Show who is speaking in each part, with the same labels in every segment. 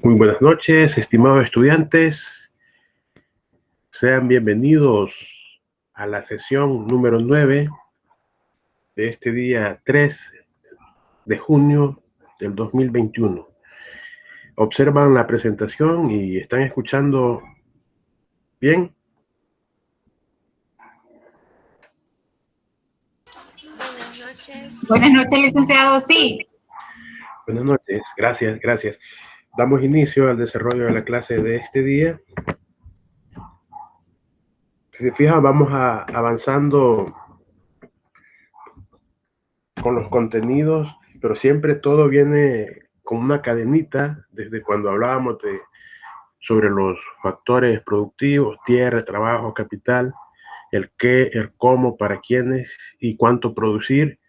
Speaker 1: Muy buenas noches, estimados estudiantes. Sean bienvenidos a la sesión número 9 de este día 3 de junio del 2021. Observan la presentación y están escuchando bien.
Speaker 2: Buenas noches.
Speaker 3: Buenas noches, licenciado. Sí.
Speaker 1: Buenas noches, gracias. Damos inicio al desarrollo de la clase de este día. Si se fijan, vamos avanzando con los contenidos, pero siempre todo viene con una cadenita, desde cuando hablábamos sobre los factores productivos, tierra, trabajo, capital, el qué, el cómo, para quiénes y cuánto producir.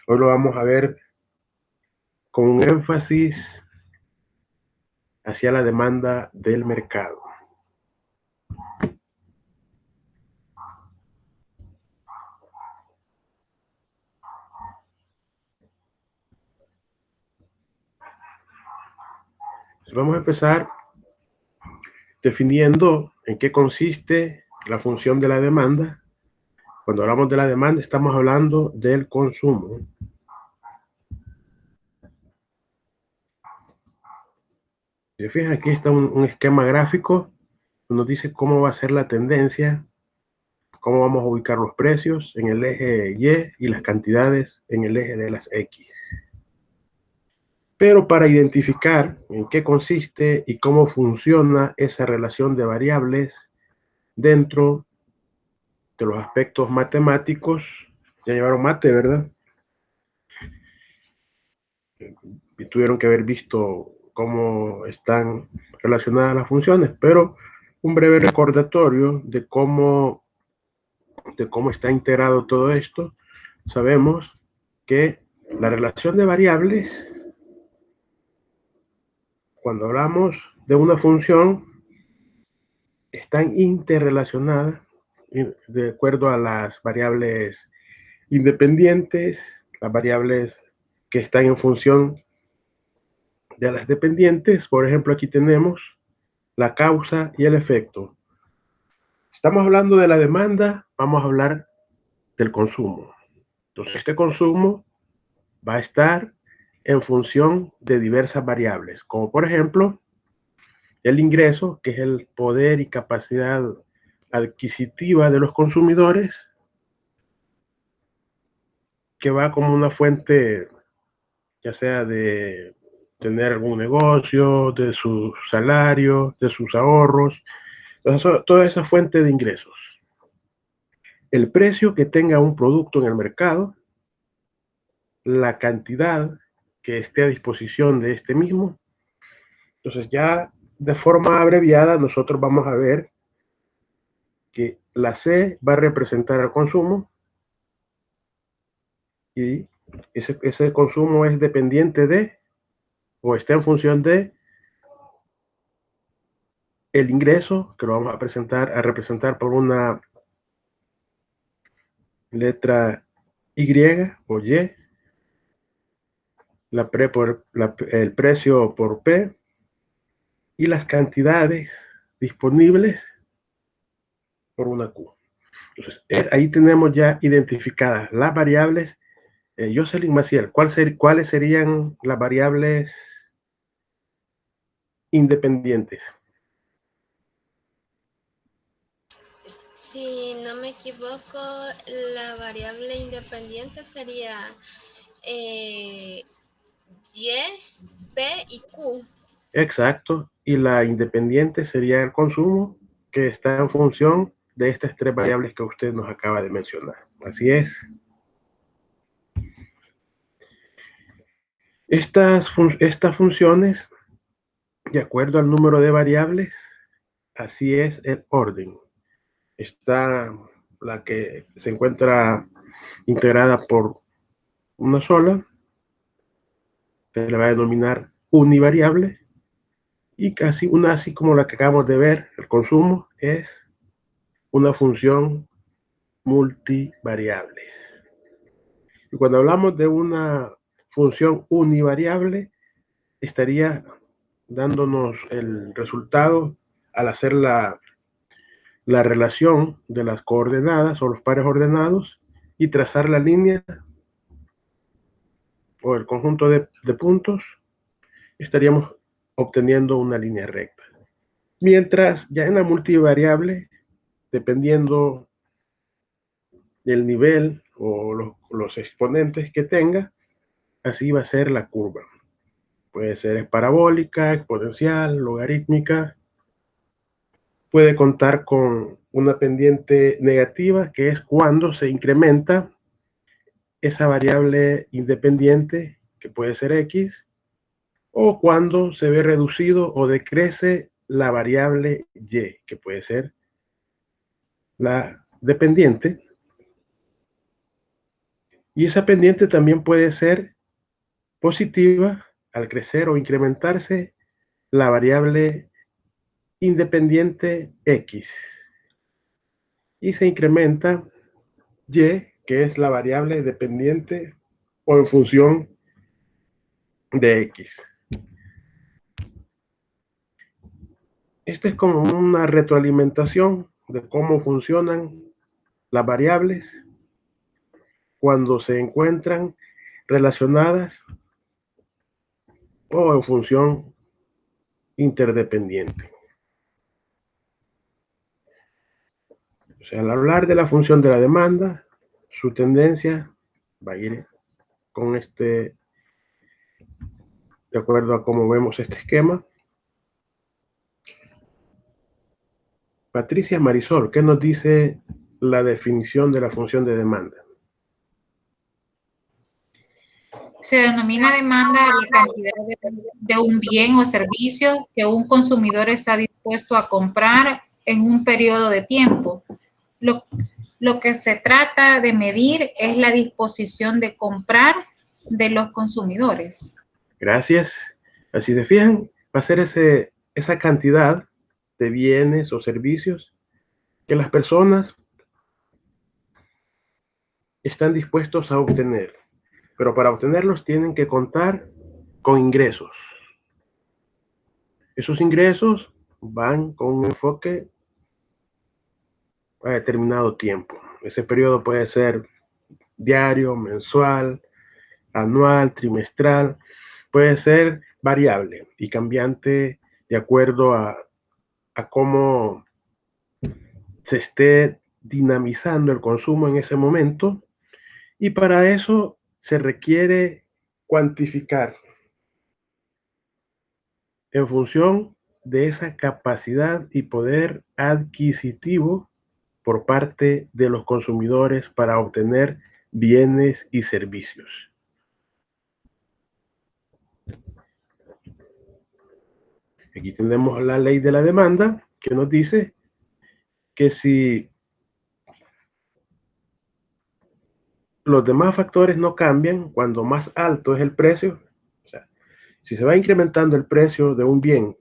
Speaker 1: Hoy lo vamos a ver con un énfasis hacia la demanda del mercado. Vamos a empezar definiendo en qué consiste la función de la demanda. Cuando hablamos de la demanda, estamos hablando del consumo. Si se fijan, aquí está un esquema gráfico que nos dice cómo va a ser la tendencia, cómo vamos a ubicar los precios en el eje Y y las cantidades en el eje de las X. Pero para identificar en qué consiste y cómo funciona esa relación de variables dentro de los aspectos matemáticos, ya llevaron mate, ¿verdad? Y tuvieron que haber visto cómo están relacionadas las funciones, pero un breve recordatorio de cómo está integrado todo esto. Sabemos que la relación de variables, cuando hablamos de una función, están interrelacionadas de acuerdo a las variables independientes, las variables que están en función de las dependientes. Por ejemplo, aquí tenemos la causa y el efecto. Estamos hablando de la demanda, vamos a hablar del consumo. Entonces, este consumo va a estar en función de diversas variables, como por ejemplo el ingreso, que es el poder y capacidad adquisitiva de los consumidores, que va como una fuente, ya sea de tener algún negocio, de su salario, de sus ahorros, entonces, toda esa fuente de ingresos. El precio que tenga un producto en el mercado, la cantidad que esté a disposición de este mismo. Entonces, ya de forma abreviada, nosotros vamos a ver que la C va a representar el consumo y ese consumo es dependiente de o está en función de el ingreso, que lo vamos a representar por una letra Y o Y, el precio por P y las cantidades disponibles por una Q. Entonces, ahí tenemos ya identificadas las variables. Jocelyn Maciel, ¿cuáles serían las variables independientes?
Speaker 2: Si no me equivoco, la variable independiente sería Y, P y Q.
Speaker 1: Exacto. Y la independiente sería el consumo, que está en función de estas tres variables que usted nos acaba de mencionar. Así es. Estas funciones, de acuerdo al número de variables, así es el orden. Está la que se encuentra integrada por una sola, se le va a denominar univariable, y casi una así como la que acabamos de ver, el consumo, es una función multivariable. Y cuando hablamos de una función univariable, estaría dándonos el resultado al hacer la relación de las coordenadas o los pares ordenados y trazar la línea o el conjunto de puntos, estaríamos obteniendo una línea recta. Mientras ya en la multivariable, dependiendo del nivel o los exponentes que tenga, así va a ser la curva. Puede ser parabólica, exponencial, logarítmica. Puede contar con una pendiente negativa, que es cuando se incrementa esa variable independiente, que puede ser X, o cuando se ve reducido o decrece la variable Y, que puede ser la dependiente. Y esa pendiente también puede ser positiva al crecer o incrementarse la variable independiente X. Y se incrementa Y, que es la variable dependiente o en función de X. Esta es como una retroalimentación de cómo funcionan las variables cuando se encuentran relacionadas o en función interdependiente. O sea, al hablar de la función de la demanda, su tendencia va a ir con de acuerdo a cómo vemos este esquema. Patricia Marisol, ¿qué nos dice la definición de la función de demanda?
Speaker 3: Se denomina demanda a la cantidad de un bien o servicio que un consumidor está dispuesto a comprar en un periodo de tiempo. Lo que se trata de medir es la disposición de comprar de los consumidores.
Speaker 1: Gracias. Así se fijan, va a ser esa cantidad de bienes o servicios que las personas están dispuestos a obtener. Pero para obtenerlos tienen que contar con ingresos. Esos ingresos van con un enfoque a determinado tiempo. Ese periodo puede ser diario, mensual, anual, trimestral, puede ser variable y cambiante de acuerdo a cómo se esté dinamizando el consumo en ese momento, y para eso se requiere cuantificar en función de esa capacidad y poder adquisitivo por parte de los consumidores para obtener bienes y servicios. Aquí tenemos la ley de la demanda, que nos dice que si los demás factores no cambian, cuando más alto es el precio, o sea, si se va incrementando el precio de un bien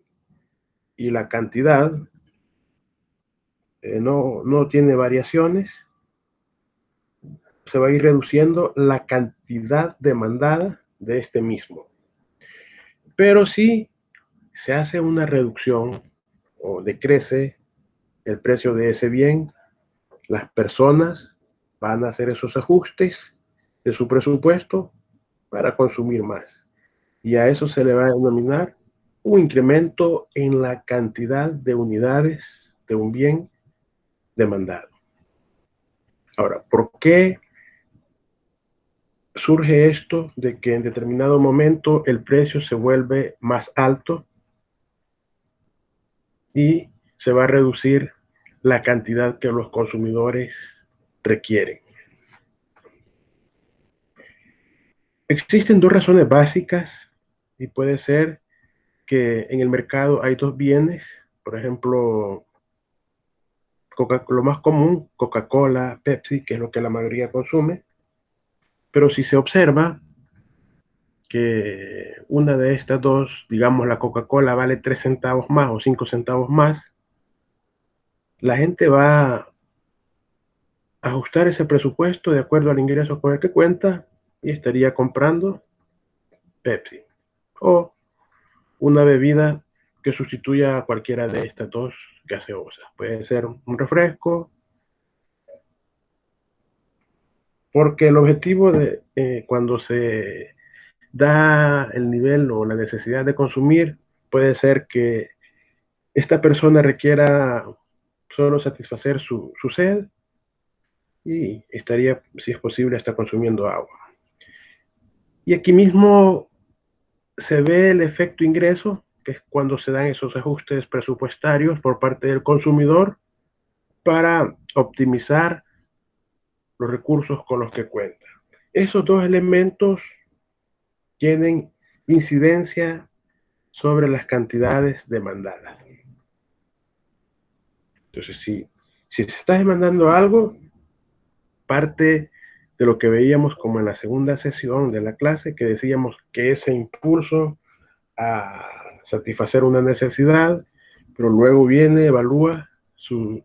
Speaker 1: y la cantidad no tiene variaciones, se va a ir reduciendo la cantidad demandada de este mismo. Pero si se hace una reducción o decrece el precio de ese bien, las personas van a hacer esos ajustes de su presupuesto para consumir más. Y a eso se le va a denominar un incremento en la cantidad de unidades de un bien demandado. Ahora, ¿por qué surge esto de que en determinado momento el precio se vuelve más alto y se va a reducir la cantidad que los consumidores requieren? Existen dos razones básicas y puede ser que en el mercado hay dos bienes, por ejemplo, lo más común, Coca-Cola, Pepsi, que es lo que la mayoría consume, pero si se observa que una de estas dos, digamos la Coca-Cola, vale 3 centavos más o 5 centavos más, la gente va a ajustar ese presupuesto de acuerdo al ingreso con el que cuenta y estaría comprando Pepsi. O una bebida que sustituya a cualquiera de estas dos gaseosas. Puede ser un refresco, porque el objetivo de cuando se da el nivel o la necesidad de consumir, puede ser que esta persona requiera solo satisfacer su sed y estaría, si es posible, hasta consumiendo agua. Y aquí mismo se ve el efecto ingreso, que es cuando se dan esos ajustes presupuestarios por parte del consumidor para optimizar los recursos con los que cuenta. Esos dos elementos tienen incidencia sobre las cantidades demandadas. Entonces, si se está demandando algo, parte de lo que veíamos como en la segunda sesión de la clase, que decíamos que ese impulso a satisfacer una necesidad, pero luego viene, evalúa su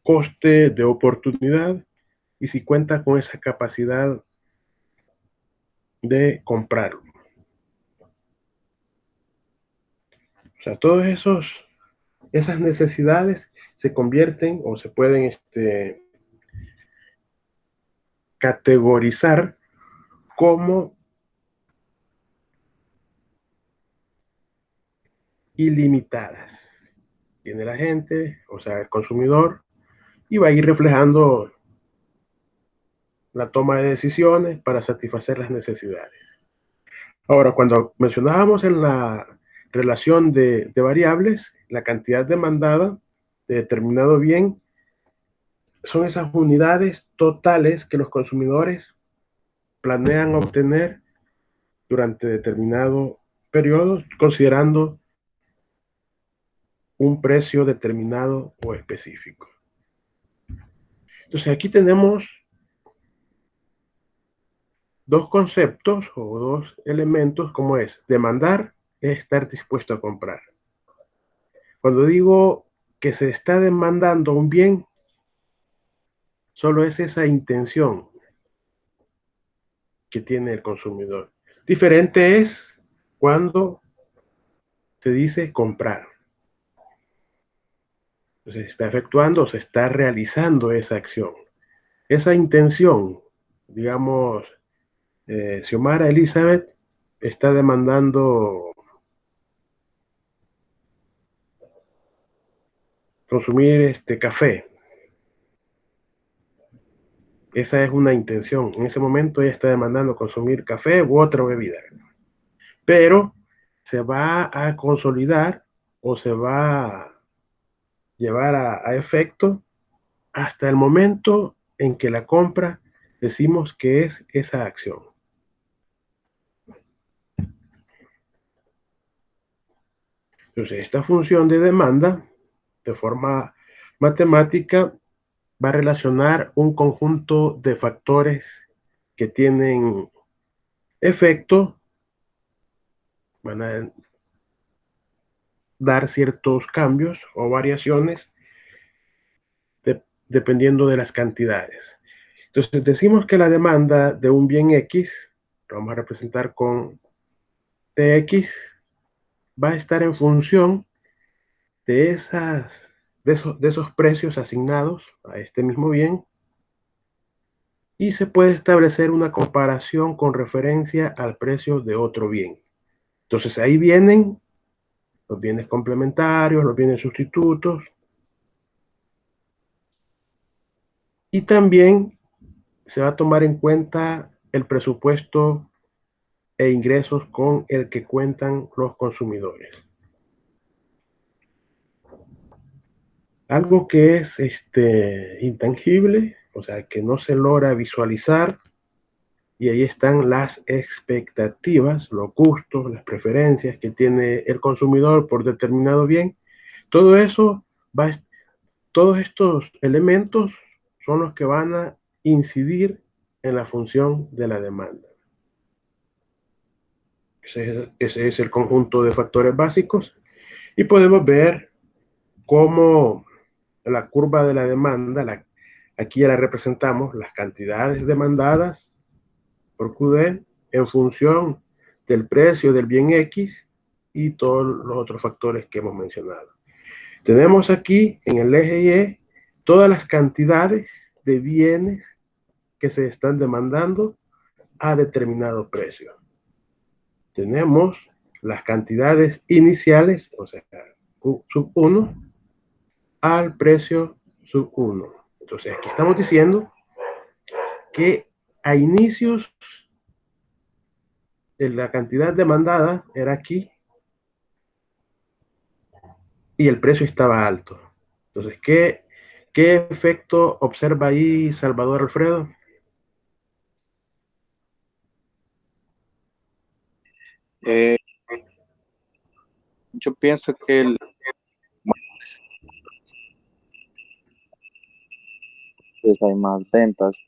Speaker 1: coste de oportunidad y si cuenta con esa capacidad de comprarlo. O sea, todas esas necesidades se convierten o se pueden categorizar como ilimitadas. Tiene la gente, o sea, el consumidor, y va a ir reflejando la toma de decisiones para satisfacer las necesidades. Ahora, cuando mencionábamos en la relación de variables, la cantidad demandada de determinado bien son esas unidades totales que los consumidores planean obtener durante determinado periodo, considerando un precio determinado o específico. Entonces aquí tenemos dos conceptos o dos elementos, como es demandar, es estar dispuesto a comprar. Cuando digo que se está demandando un bien, solo es esa intención que tiene el consumidor. Diferente es cuando se dice comprar. Entonces, se está efectuando, se está realizando esa acción. Esa intención, digamos, Xiomara Elizabeth está demandando consumir café. Esa es una intención. En ese momento ella está demandando consumir café u otra bebida. Pero se va a consolidar o se va a llevar a efecto hasta el momento en que la compra decimos que es esa acción. Entonces, esta función de demanda, de forma matemática, va a relacionar un conjunto de factores que tienen efecto, van a dar ciertos cambios o variaciones dependiendo de las cantidades. Entonces, decimos que la demanda de un bien X, lo vamos a representar con TX, va a estar en función de esos precios asignados a este mismo bien, y se puede establecer una comparación con referencia al precio de otro bien. Entonces ahí vienen los bienes complementarios, los bienes sustitutos, y también se va a tomar en cuenta el presupuesto e ingresos con el que cuentan los consumidores. Algo que es intangible, o sea, que no se logra visualizar, y ahí están las expectativas, los gustos, las preferencias que tiene el consumidor por determinado bien. Todo eso todos estos elementos son los que van a incidir en la función de la demanda. Ese es el conjunto de factores básicos, y podemos ver cómo la curva de la demanda, aquí ya la representamos, las cantidades demandadas por QD en función del precio del bien X, y todos los otros factores que hemos mencionado. Tenemos aquí en el eje Y todas las cantidades de bienes que se están demandando a determinado precio. Tenemos las cantidades iniciales, o sea, Q sub 1 al precio sub 1. Entonces aquí estamos diciendo que a inicios la cantidad demandada era aquí y el precio estaba alto. Entonces, ¿qué efecto observa ahí Salvador Alfredo?
Speaker 4: Yo pienso que pues hay más ventas.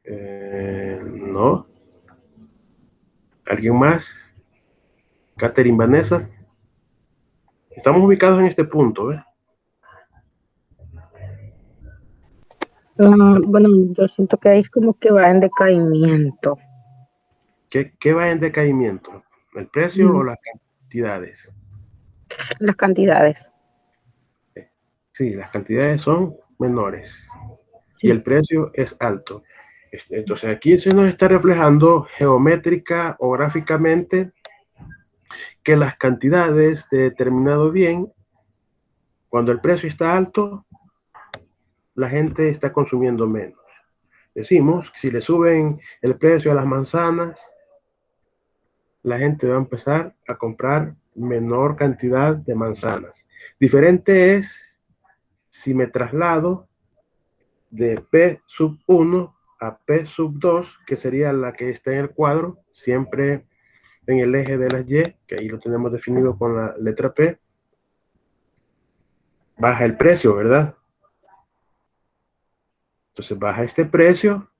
Speaker 1: No. ¿Alguien más? Catherine, Vanessa. Estamos ubicados en este punto, ¿ves?
Speaker 5: Bueno, yo siento que ahí es como que va en decaimiento.
Speaker 1: ¿Qué va en decaimiento? ¿El precio o las cantidades?
Speaker 5: Las cantidades.
Speaker 1: Sí, las cantidades son menores
Speaker 5: Sí.
Speaker 1: y el precio es alto. Entonces aquí se nos está reflejando geométrica o gráficamente que las cantidades de determinado bien, cuando el precio está alto, la gente está consumiendo menos. Decimos que si le suben el precio a las manzanas, la gente va a empezar a comprar menor cantidad de manzanas. Diferente es si me traslado de P sub 1 a P sub 2, que sería la que está en el cuadro, siempre en el eje de las Y, que ahí lo tenemos definido con la letra P. Baja el precio, ¿verdad? Entonces baja este precio.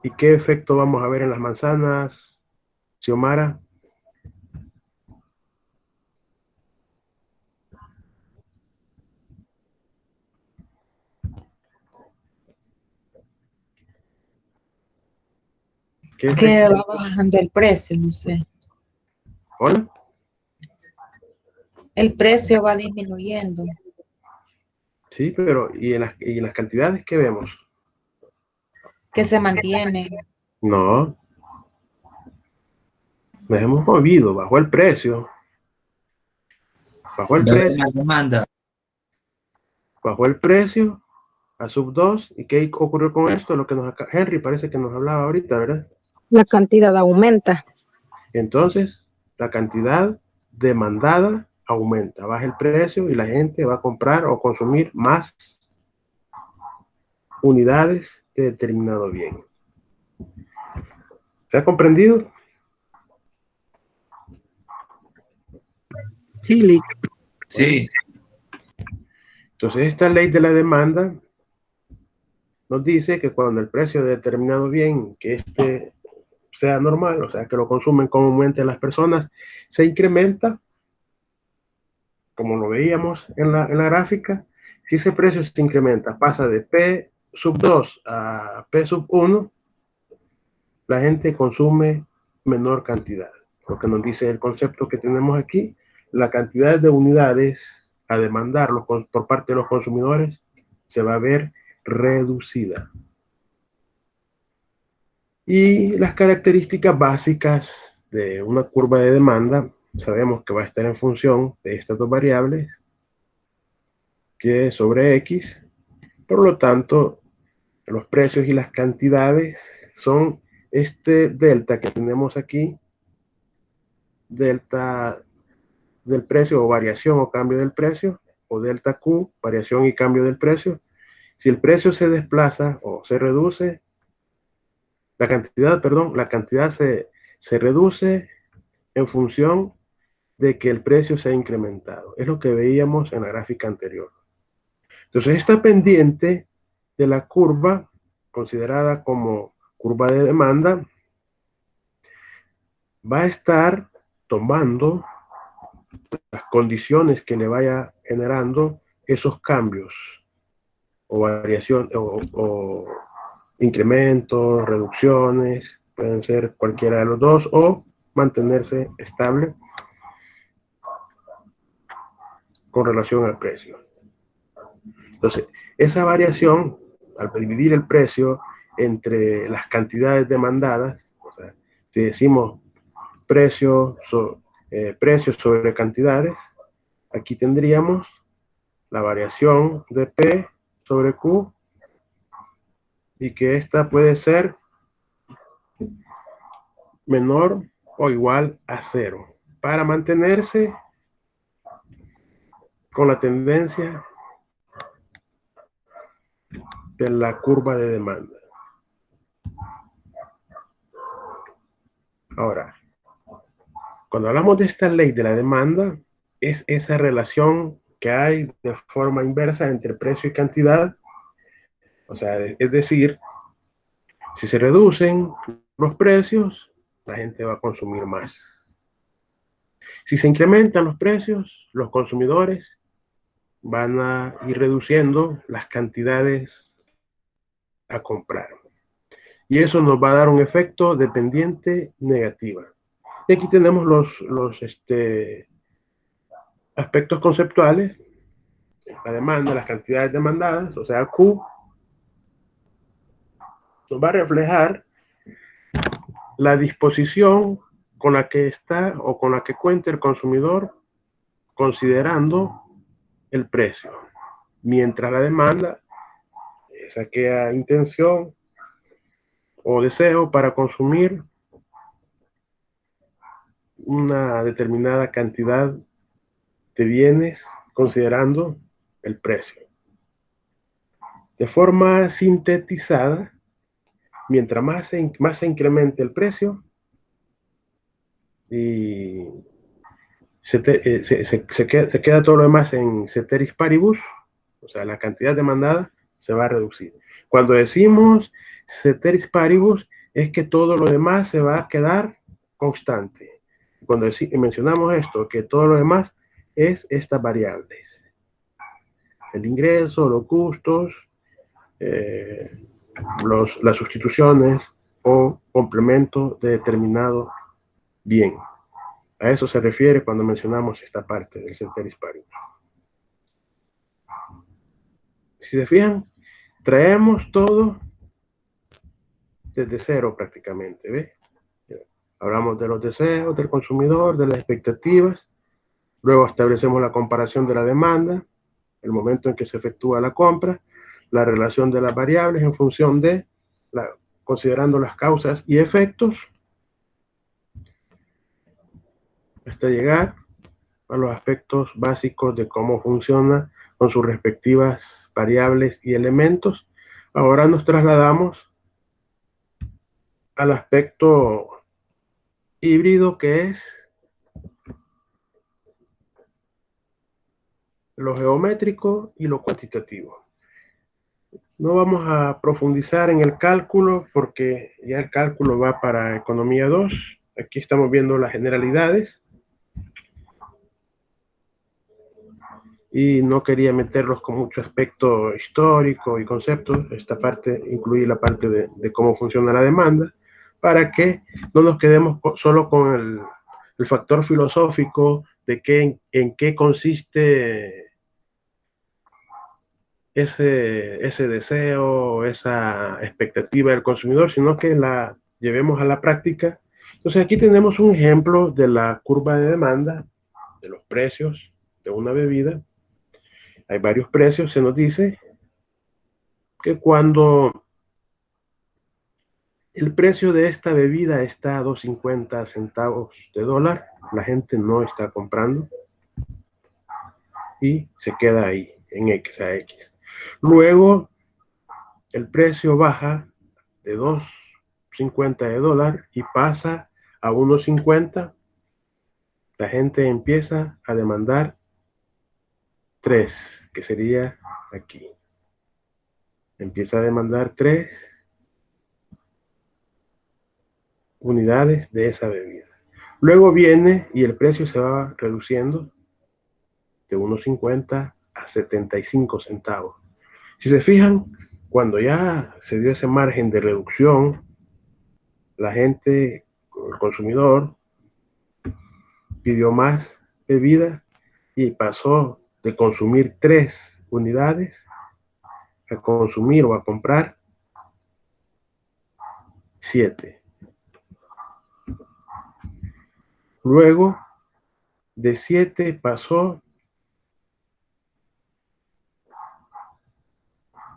Speaker 1: ¿Y qué efecto vamos a ver en las manzanas, Xiomara? ¿Qué
Speaker 6: Que
Speaker 1: efecto?
Speaker 6: va bajando el precio, no sé.
Speaker 1: ¿Hola?
Speaker 6: El precio va disminuyendo.
Speaker 1: Sí, pero ¿y en las cantidades que vemos?
Speaker 6: Que se mantiene.
Speaker 1: No. Nos hemos movido, bajó el precio. Bajó el precio.
Speaker 7: La demanda.
Speaker 1: Bajó el precio a sub 2. ¿Y qué ocurrió con esto? Lo que Henry parece que nos hablaba ahorita, ¿verdad?
Speaker 5: La cantidad aumenta.
Speaker 1: Entonces, la cantidad demandada aumenta, baja el precio y la gente va a comprar o consumir más unidades de determinado bien. ¿Se ha comprendido?
Speaker 5: Sí, Lick.
Speaker 7: Sí.
Speaker 1: Entonces, esta ley de la demanda nos dice que cuando el precio de determinado bien, que este sea normal, o sea, que lo consumen comúnmente las personas, se incrementa, como lo veíamos en la gráfica. Si ese precio se incrementa, pasa de P sub 2 a P sub 1, la gente consume menor cantidad. Lo que nos dice el concepto que tenemos aquí, la cantidad de unidades a demandar por parte de los consumidores se va a ver reducida. Y las características básicas de una curva de demanda, sabemos que va a estar en función de estas dos variables, que es sobre X. Por lo tanto, los precios y las cantidades son este delta que tenemos aquí, delta del precio o variación o cambio del precio, o delta Q, variación y cambio del precio. Si el precio se desplaza o se reduce, la cantidad se reduce en función de que el precio se ha incrementado. Es lo que veíamos en la gráfica anterior. Entonces, esta pendiente de la curva, considerada como curva de demanda, va a estar tomando las condiciones que le vaya generando esos cambios o variación o incrementos, reducciones, pueden ser cualquiera de los dos o mantenerse estable con relación al precio. Entonces, esa variación, al dividir el precio entre las cantidades demandadas, o sea, si decimos precios sobre cantidades, aquí tendríamos la variación de P sobre Q, y que esta puede ser menor o igual a 0, para mantenerse con la tendencia de la curva de demanda. Ahora, cuando hablamos de esta ley de la demanda, es esa relación que hay de forma inversa entre precio y cantidad. O sea, es decir, si se reducen los precios, la gente va a consumir más. Si se incrementan los precios, los consumidores van a ir reduciendo las cantidades a comprar. Y eso nos va a dar un efecto dependiente negativo. Y aquí tenemos los aspectos conceptuales: la demanda, las cantidades demandadas, o sea, Q, nos va a reflejar la disposición con la que está o con la que cuenta el consumidor considerando el precio, mientras la demanda es aquella intención o deseo para consumir una determinada cantidad de bienes considerando el precio. De forma sintetizada, mientras más se incremente el precio y se queda todo lo demás en ceteris paribus, o sea, la cantidad demandada se va a reducir. Cuando decimos ceteris paribus, es que todo lo demás se va a quedar constante. Cuando mencionamos esto, que todo lo demás es estas variables: el ingreso, los costos, las sustituciones o complemento de determinado bien. A eso se refiere cuando mencionamos esta parte del ceteris paribus. Si se fijan, traemos todo desde cero prácticamente, ¿ves? Hablamos de los deseos del consumidor, de las expectativas, luego establecemos la comparación de la demanda, el momento en que se efectúa la compra, la relación de las variables en función de, considerando las causas y efectos, hasta llegar a los aspectos básicos de cómo funciona con sus respectivas variables y elementos. Ahora nos trasladamos al aspecto híbrido, que es lo geométrico y lo cuantitativo. No vamos a profundizar en el cálculo porque ya el cálculo va para Economía 2. Aquí estamos viendo las generalidades. Y no quería meterlos con mucho aspecto histórico y conceptos. Esta parte incluye la parte de cómo funciona la demanda, para que no nos quedemos solo con el factor filosófico de en qué consiste ese deseo, esa expectativa del consumidor, sino que la llevemos a la práctica. Entonces aquí tenemos un ejemplo de la curva de demanda, de los precios de una bebida. Hay varios precios. Se nos dice que cuando el precio de esta bebida está a 2.50 centavos de dólar, la gente no está comprando y se queda ahí, en X a X. Luego, el precio baja de 2.50 de dólar y pasa a 1.50. La gente empieza a demandar 3, que sería aquí. Empieza a demandar 3 unidades de esa bebida. Luego viene y el precio se va reduciendo de 1.50 a 75 centavos. Si se fijan, cuando ya se dio ese margen de reducción, la gente, el consumidor, pidió más bebida y pasó de consumir 3 unidades a consumir o a comprar 7. Luego de 7 pasó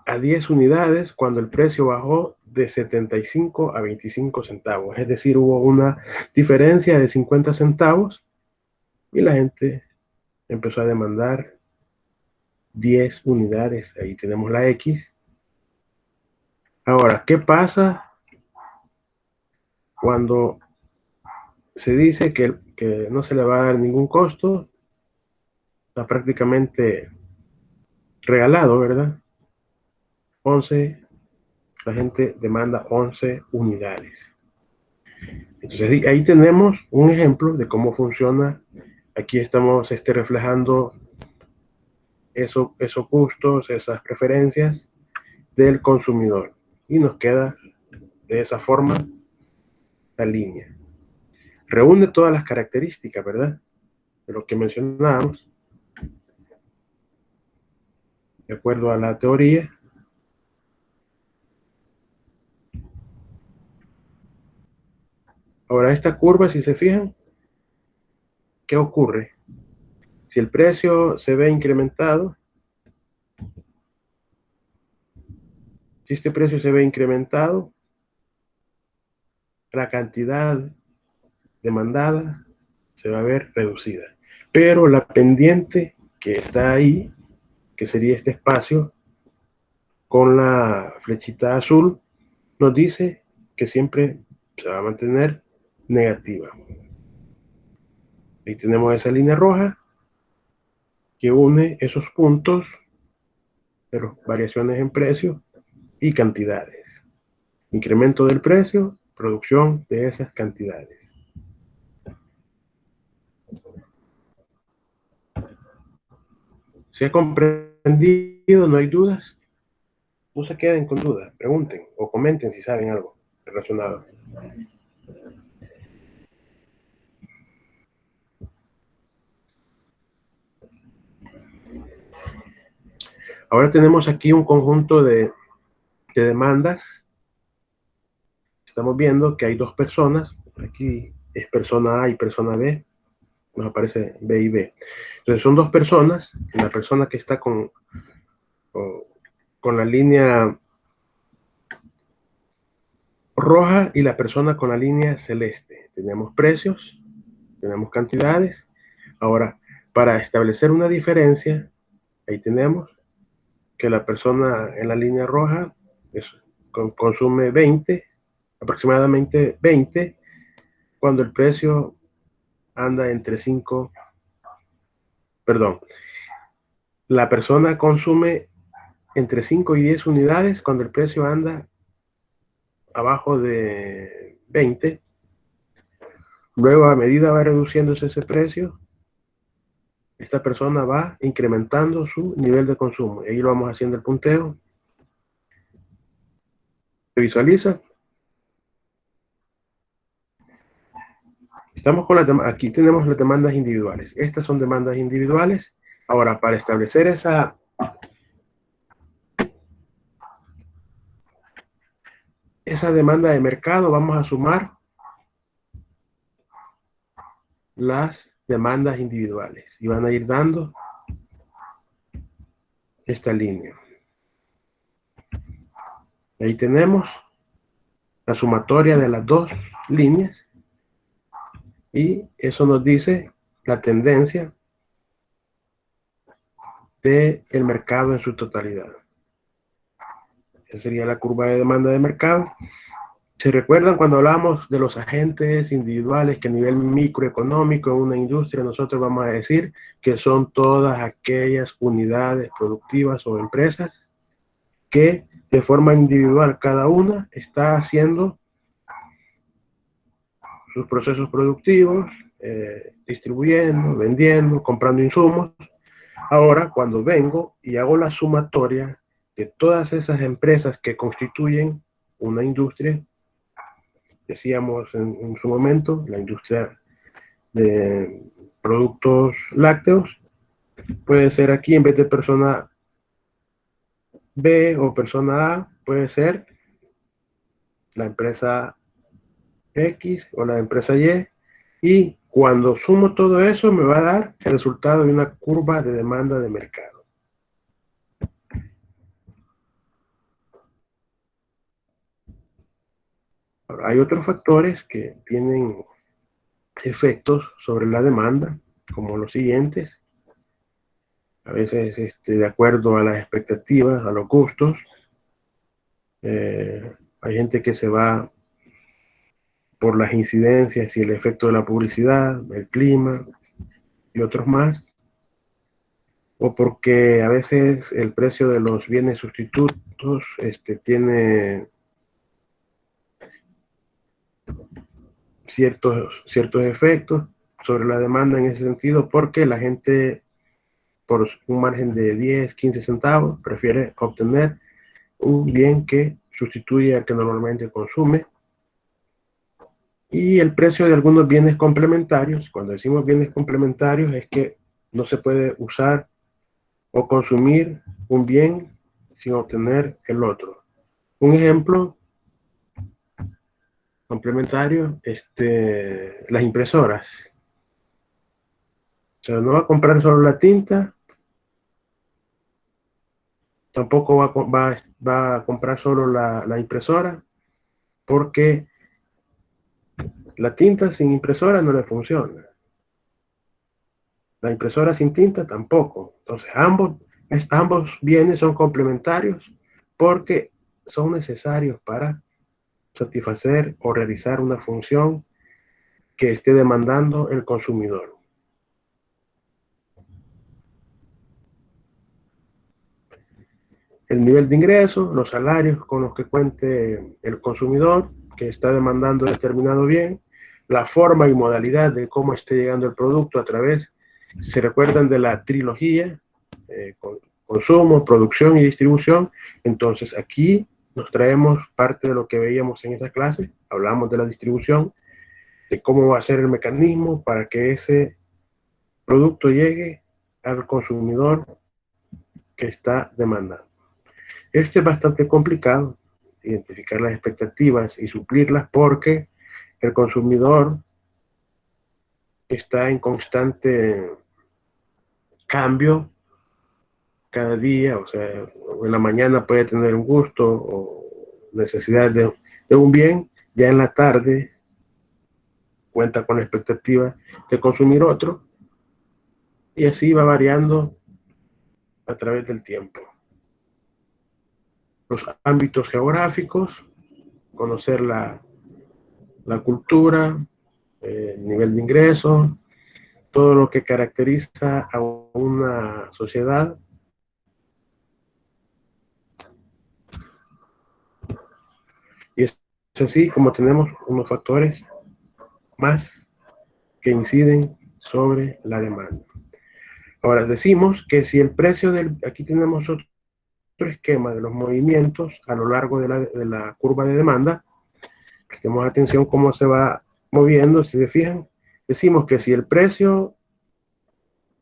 Speaker 1: a 10 unidades cuando el precio bajó de 75 a 25 centavos. Es decir, hubo una diferencia de 50 centavos y la gente empezó a demandar 10 unidades. Ahí tenemos la X. Ahora, ¿qué pasa cuando se dice que no se le va a dar ningún costo? Está prácticamente regalado, ¿verdad? 11, la gente demanda 11 unidades. Entonces ahí tenemos un ejemplo de cómo funciona. Aquí estamos reflejando esos gustos, esas preferencias del consumidor. Y nos queda de esa forma la línea. Reúne todas las características, ¿verdad? De lo que mencionábamos, de acuerdo a la teoría. Ahora, esta curva, si se fijan, ¿qué ocurre? Si el precio se ve incrementado, si este precio se ve incrementado, la cantidad demandada se va a ver reducida. Pero la pendiente que está ahí, que sería este espacio, con la flechita azul, nos dice que siempre se va a mantener negativa. Ahí tenemos esa línea roja que une esos puntos, pero variaciones en precio y cantidades. Incremento del precio, producción de esas cantidades. ¿Se ha comprendido? ¿No hay dudas? No se queden con dudas, pregunten o comenten si saben algo relacionado. Ahora tenemos aquí un conjunto de demandas. Estamos viendo que hay 2 personas. Aquí es persona A y persona B. Nos aparece B y B. Entonces son 2 personas. La persona que está con la línea roja y la persona con la línea celeste. Tenemos precios, tenemos cantidades. Ahora, para establecer una diferencia, ahí tenemos que la persona en la línea roja consume 20, aproximadamente 20, cuando el precio anda entre 5, perdón, la persona consume entre 5 y 10 unidades cuando el precio anda abajo de 20. Luego, a medida va reduciéndose ese precio, esta persona va incrementando su nivel de consumo. Ahí lo vamos haciendo el punteo. ¿Se visualiza? Estamos con aquí tenemos las demandas individuales. Estas son demandas individuales. Ahora, para establecer esa demanda de mercado, vamos a sumar las demandas individuales y van a ir dando esta línea. Ahí tenemos la sumatoria de las 2 líneas y eso nos dice la tendencia del mercado en su totalidad. Esa sería la curva de demanda de mercado. ¿Se recuerdan cuando hablamos de los agentes individuales que a nivel microeconómico en una industria nosotros vamos a decir que son todas aquellas unidades productivas o empresas que de forma individual cada una está haciendo sus procesos productivos, distribuyendo, vendiendo, comprando insumos? Ahora, cuando vengo y hago la sumatoria de todas esas empresas que constituyen una industria, decíamos en su momento, la industria de productos lácteos, Puede ser aquí, en vez de persona B o persona A, puede ser la empresa X o la empresa Y, y cuando sumo todo eso me va a dar el resultado de una curva de demanda de mercado. Ahora, hay otros factores que tienen efectos sobre la demanda, como los siguientes. A veces, de acuerdo a las expectativas, a los gustos, hay gente que se va por las incidencias y el efecto de la publicidad, el clima y otros más, o porque a veces el precio de los bienes sustitutos tiene ciertos efectos sobre la demanda en ese sentido, porque la gente por un margen de 10, 15 centavos prefiere obtener un bien que sustituye al que normalmente consume. Y el precio de algunos bienes complementarios, cuando decimos bienes complementarios, es que no se puede usar o consumir un bien sin obtener el otro. Un ejemplo complementario, las impresoras. O sea, no va a comprar solo la tinta, tampoco va a comprar solo la impresora, porque la tinta sin impresora no le funciona. La impresora sin tinta tampoco. Entonces, ambos bienes son complementarios porque son necesarios para satisfacer o realizar una función que esté demandando el consumidor. El nivel de ingreso, los salarios con los que cuente el consumidor que está demandando determinado bien, la forma y modalidad de cómo esté llegando el producto a través, si se recuerdan de la trilogía, consumo, producción y distribución. Entonces aquí nos traemos parte de lo que veíamos en esa clase, hablamos de la distribución, de cómo va a ser el mecanismo para que ese producto llegue al consumidor que está demandando. Esto es bastante complicado, identificar las expectativas y suplirlas, porque el consumidor está en constante cambio cada día. O sea, en la mañana puede tener un gusto o necesidad de un bien, ya en la tarde cuenta con la expectativa de consumir otro, y así va variando a través del tiempo. Los ámbitos geográficos, conocer la cultura, nivel de ingreso, todo lo que caracteriza a una sociedad. Y es así como tenemos unos factores más que inciden sobre la demanda. Ahora decimos que si el precio aquí tenemos otro esquema de los movimientos a lo largo de la curva de demanda. Prestemos atención cómo se va moviendo. Si se fijan, decimos que si el precio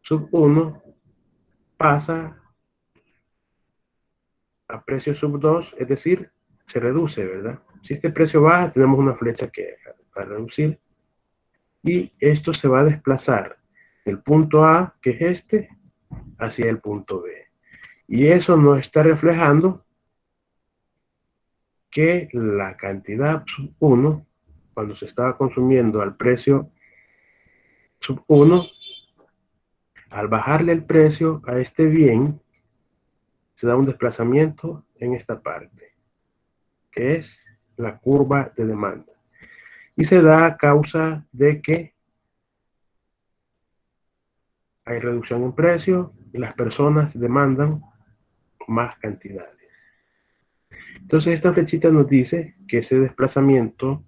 Speaker 1: sub 1 pasa a precio sub 2, es decir, se reduce, ¿verdad? Si este precio baja, tenemos una flecha que va a reducir, y esto se va a desplazar del punto A, que es hacia el punto B. Y eso nos está reflejando que la cantidad sub 1, cuando se estaba consumiendo al precio sub 1, al bajarle el precio a este bien, se da un desplazamiento en esta parte, que es la curva de demanda. Y se da a causa de que hay reducción en precio y las personas demandan más cantidades. Entonces esta flechita nos dice que ese desplazamiento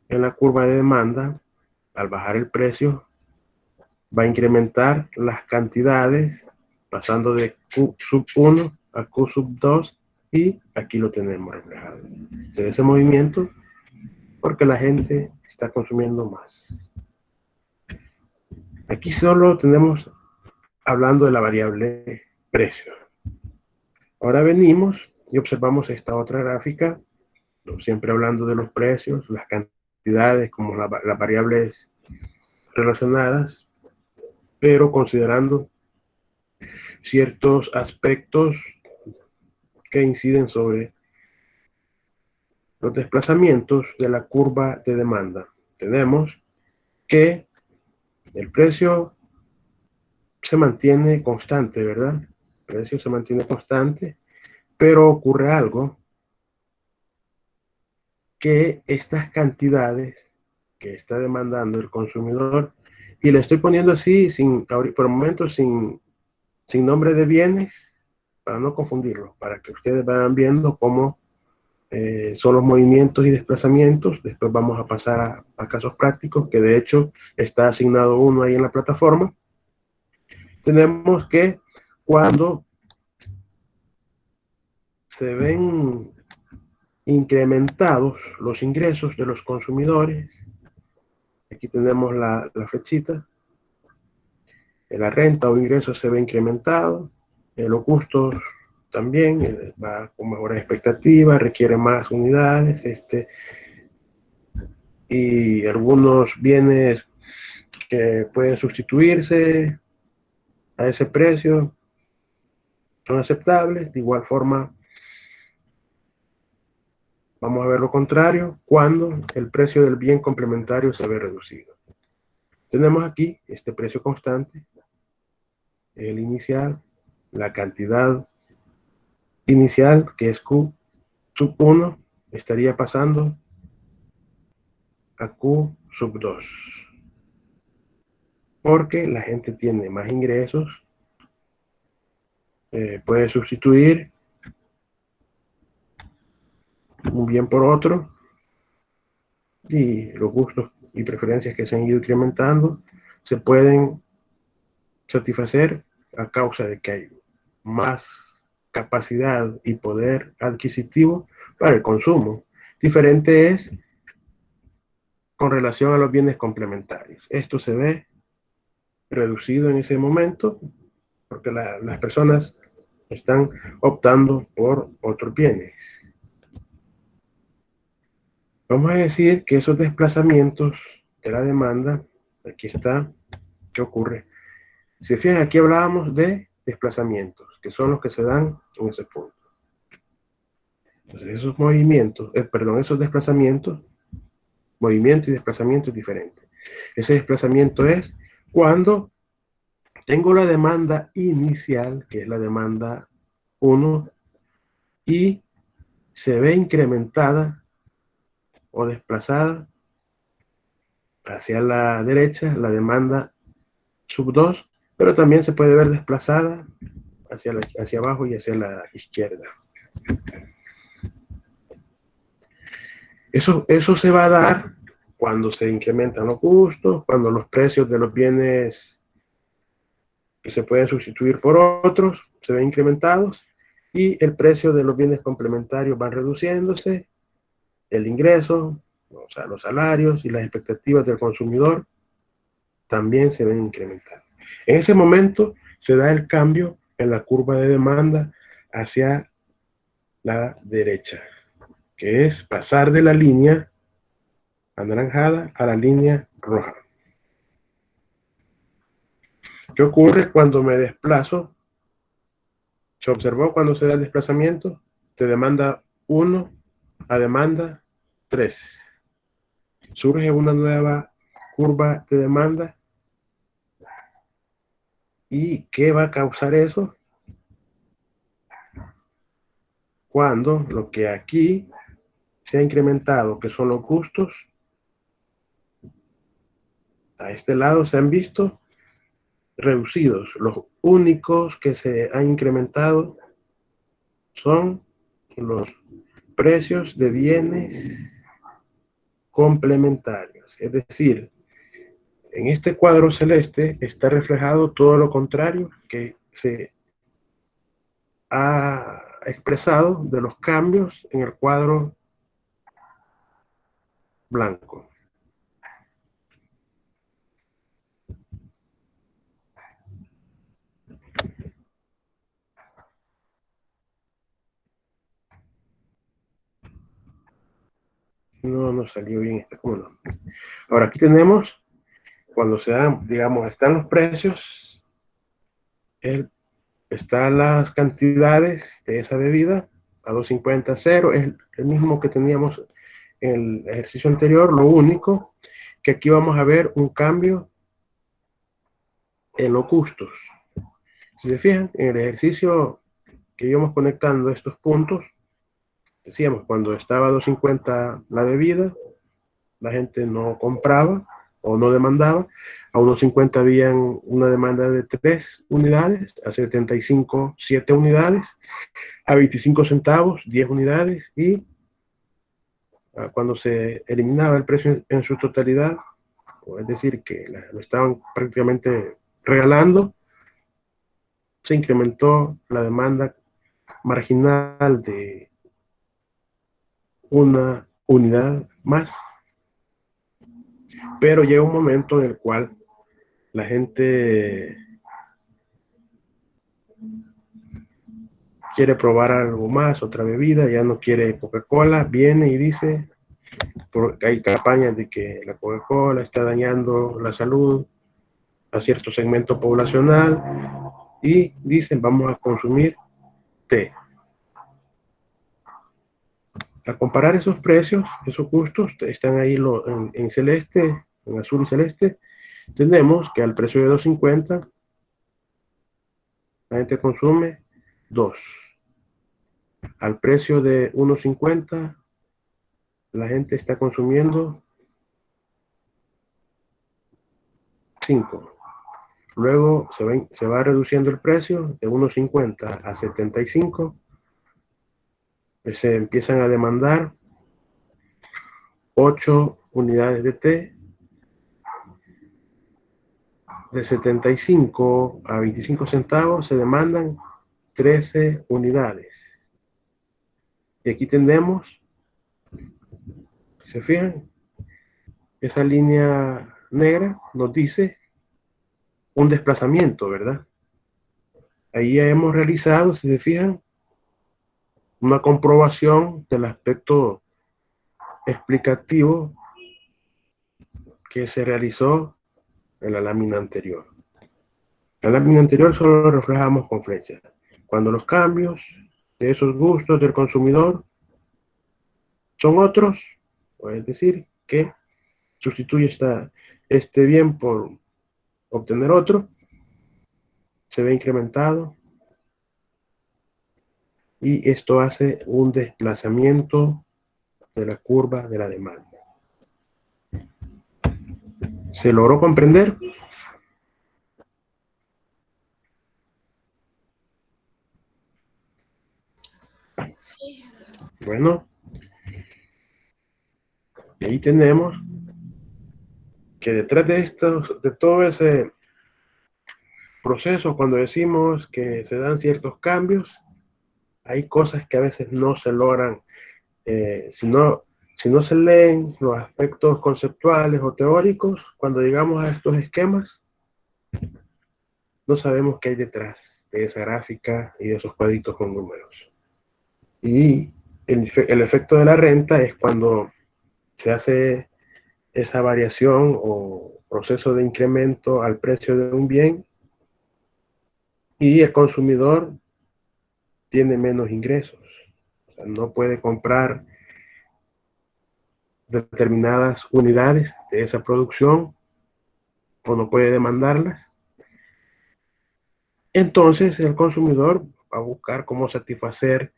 Speaker 1: en la curva de demanda, al bajar el precio, va a incrementar las cantidades, pasando de Q sub 1 a Q sub 2, y aquí lo tenemos reflejado. Se ve ese movimiento porque la gente está consumiendo más. Aquí solo tenemos hablando de la variable precio. Ahora venimos y observamos esta otra gráfica, siempre hablando de los precios, las cantidades como las variables relacionadas, pero considerando ciertos aspectos que inciden sobre los desplazamientos de la curva de demanda. Tenemos que el precio se mantiene constante, ¿verdad? El precio se mantiene constante, pero ocurre algo, que estas cantidades que está demandando el consumidor, y le estoy poniendo así, por el momento, sin nombre de bienes, para no confundirlo, para que ustedes vayan viendo cómo son los movimientos y desplazamientos. Después vamos a pasar a casos prácticos, que de hecho está asignado uno ahí en la plataforma. Tenemos que cuando se ven incrementados los ingresos de los consumidores, aquí tenemos la flechita, la renta o ingresos se ve incrementado, los costos también, va con mejores expectativas, requiere más unidades, y algunos bienes que pueden sustituirse a ese precio son aceptables. De igual forma, vamos a ver lo contrario, cuando el precio del bien complementario se ve reducido. Tenemos aquí este precio constante, el inicial, la cantidad inicial, que es Q sub 1, estaría pasando a Q sub 2, porque la gente tiene más ingresos, puede sustituir un bien por otro, y los gustos y preferencias que se han ido incrementando se pueden satisfacer a causa de que hay más capacidad y poder adquisitivo para el consumo. Diferente es con relación a los bienes complementarios. Esto se ve reducido en ese momento porque las personas están optando por otros bienes. Vamos a decir que esos desplazamientos de la demanda, aquí está, ¿qué ocurre? Si fijan, aquí hablábamos de desplazamientos, que son los que se dan en ese punto. Entonces, esos movimientos, esos desplazamientos, movimiento y desplazamiento es diferente. Ese desplazamiento es cuando tengo la demanda inicial, que es la demanda 1, y se ve incrementada o desplazada hacia la derecha la demanda sub 2, pero también se puede ver desplazada hacia abajo y hacia la izquierda. Eso se va a dar cuando se incrementan los costos, cuando los precios de los bienes que se pueden sustituir por otros se ven incrementados y el precio de los bienes complementarios van reduciéndose, el ingreso, o sea, los salarios y las expectativas del consumidor también se ven incrementados. En ese momento se da el cambio en la curva de demanda hacia la derecha, que es pasar de la línea anaranjada a la línea roja. ¿Qué ocurre cuando me desplazo? Se observó cuando se da el desplazamiento de demanda 1 a demanda 3. Surge una nueva curva de demanda. ¿Y qué va a causar eso? Cuando lo que aquí se ha incrementado, que son los costos, a este lado se han visto reducidos. Los únicos que se han incrementado son los precios de bienes complementarios. Es decir, en este cuadro celeste está reflejado todo lo contrario que se ha expresado de los cambios en el cuadro blanco. No nos salió bien esta, ¿cómo no? Ahora aquí tenemos, cuando se dan, digamos, están los precios, están las cantidades de esa bebida, a 2.50, 0, es el mismo que teníamos en el ejercicio anterior, lo único que aquí vamos a ver un cambio en los costos. Si se fijan, en el ejercicio que íbamos conectando estos puntos, decíamos, cuando estaba a 2.50 la bebida, la gente no compraba o no demandaba. A 1.50 habían una demanda de 3 unidades, a 75, 7 unidades, a 25 centavos, 10 unidades, y cuando se eliminaba el precio en su totalidad, es decir, que lo estaban prácticamente regalando, se incrementó la demanda marginal de una unidad más, pero llega un momento en el cual la gente quiere probar algo más, otra bebida, ya no quiere Coca-Cola, viene y dice, porque hay campañas de que la Coca-Cola está dañando la salud a cierto segmento poblacional, y dicen, vamos a consumir té. Al comparar esos precios, esos costos, están ahí en celeste, en azul y celeste, tenemos que al precio de 2.50 la gente consume 2. Al precio de 1.50 la gente está consumiendo 5. Luego se va reduciendo el precio de 1.50 a 75. Se empiezan a demandar 8 unidades de té. De 75 a 25 centavos se demandan 13 unidades. Y aquí tenemos, ¿se fijan? Esa línea negra nos dice un desplazamiento, ¿verdad? Ahí ya hemos realizado, si se fijan, una comprobación del aspecto explicativo que se realizó en la lámina anterior. La lámina anterior solo lo reflejamos con flechas. Cuando los cambios de esos gustos del consumidor son otros, es decir, que sustituye este bien por obtener otro, se ve incrementado, y esto hace un desplazamiento de la curva de la demanda. ¿Se logró comprender?
Speaker 2: Sí.
Speaker 1: Bueno, y ahí tenemos que detrás de todo ese proceso, cuando decimos que se dan ciertos cambios, hay cosas que a veces no se logran, si no se leen los aspectos conceptuales o teóricos, cuando llegamos a estos esquemas, no sabemos qué hay detrás de esa gráfica y de esos cuadritos con números. Y el efecto de la renta es cuando se hace esa variación o proceso de incremento al precio de un bien, y el consumidor tiene menos ingresos. O sea, no puede comprar determinadas unidades de esa producción o no puede demandarlas. Entonces el consumidor va a buscar cómo satisfacer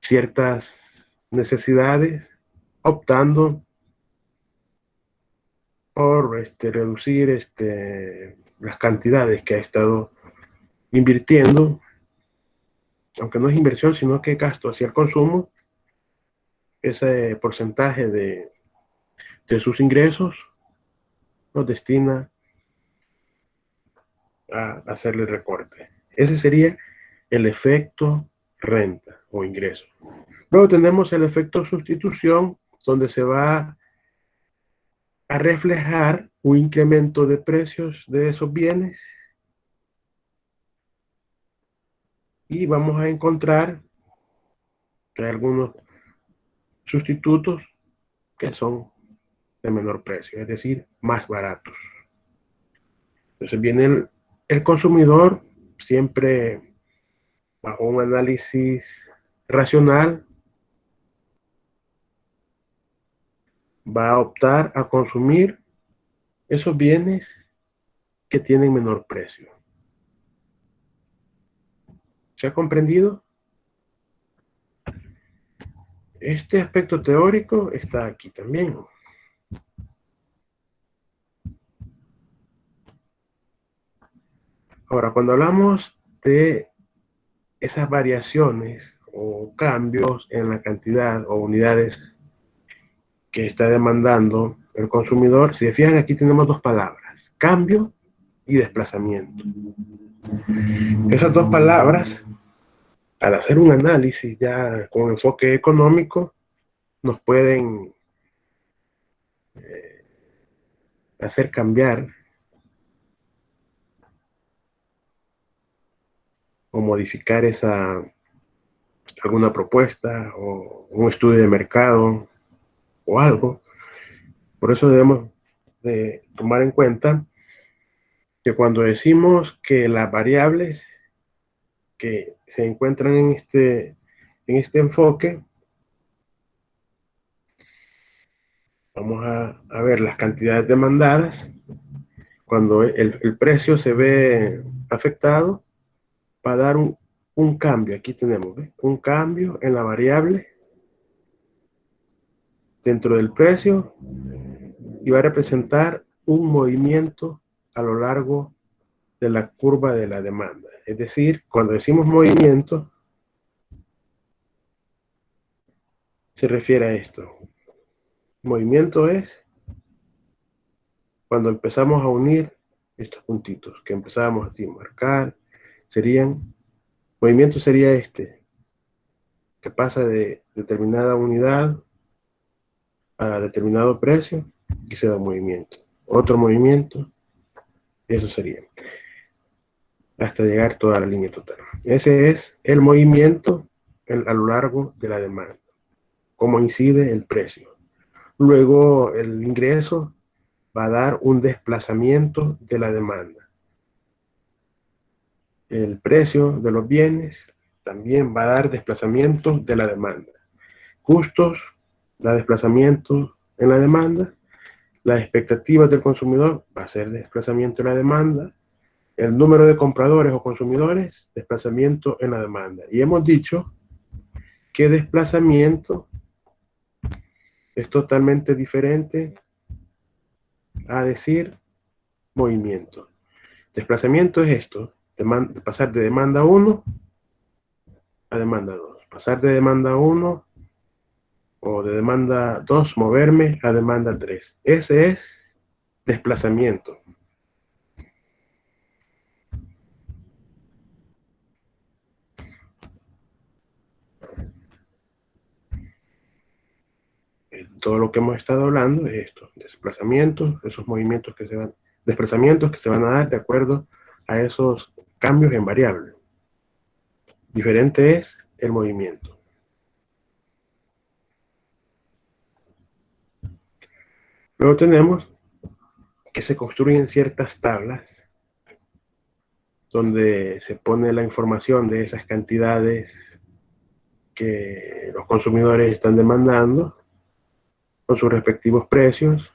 Speaker 1: ciertas necesidades, optando por reducir las cantidades que ha estado invirtiendo, aunque no es inversión, sino que gasto hacia el consumo, ese porcentaje de sus ingresos los destina a hacerle recorte. Ese sería el efecto renta o ingreso. Luego tenemos el efecto sustitución, donde se va a reflejar un incremento de precios de esos bienes, y vamos a encontrar que hay algunos sustitutos que son de menor precio, es decir, más baratos. Entonces viene el consumidor siempre bajo un análisis racional, va a optar a consumir esos bienes que tienen menor precio. ¿Se ha comprendido? Este aspecto teórico está aquí también. Ahora, cuando hablamos de esas variaciones o cambios en la cantidad o unidades que está demandando el consumidor, si se fijan, aquí tenemos dos palabras: cambio y desplazamiento. Esas dos palabras, al hacer un análisis ya con enfoque económico, nos pueden hacer cambiar o modificar alguna propuesta o un estudio de mercado o algo. Por eso debemos de tomar en cuenta que cuando decimos que las variables que se encuentran en este enfoque, vamos a ver las cantidades demandadas. Cuando el precio se ve afectado, va a dar un cambio. Aquí tenemos, ¿ves?, un cambio en la variable dentro del precio y va a representar un movimiento a lo largo de la curva de la demanda. Es decir, cuando decimos movimiento, se refiere a esto. Movimiento es cuando empezamos a unir estos puntitos que empezábamos a marcar, movimiento sería este, que pasa de determinada unidad a determinado precio y se da movimiento. Otro movimiento, eso sería, hasta llegar toda la línea total. Ese es el movimiento a lo largo de la demanda, cómo incide el precio. Luego el ingreso va a dar un desplazamiento de la demanda. El precio de los bienes también va a dar desplazamiento de la demanda. Costos da desplazamiento en la demanda. Las expectativas del consumidor va a ser desplazamiento en la demanda. El número de compradores o consumidores, desplazamiento en la demanda. Y hemos dicho que desplazamiento es totalmente diferente a decir movimiento. Desplazamiento es esto: pasar de demanda 1 a demanda 2. Pasar de demanda 1 o de demanda 2, moverme a demanda 3. Ese es desplazamiento. Todo lo que hemos estado hablando es esto: desplazamientos, esos movimientos que se dan, desplazamientos que se van a dar de acuerdo a esos cambios en variable. Diferente es el movimiento. Luego tenemos que se construyen ciertas tablas donde se pone la información de esas cantidades que los consumidores están demandando con sus respectivos precios,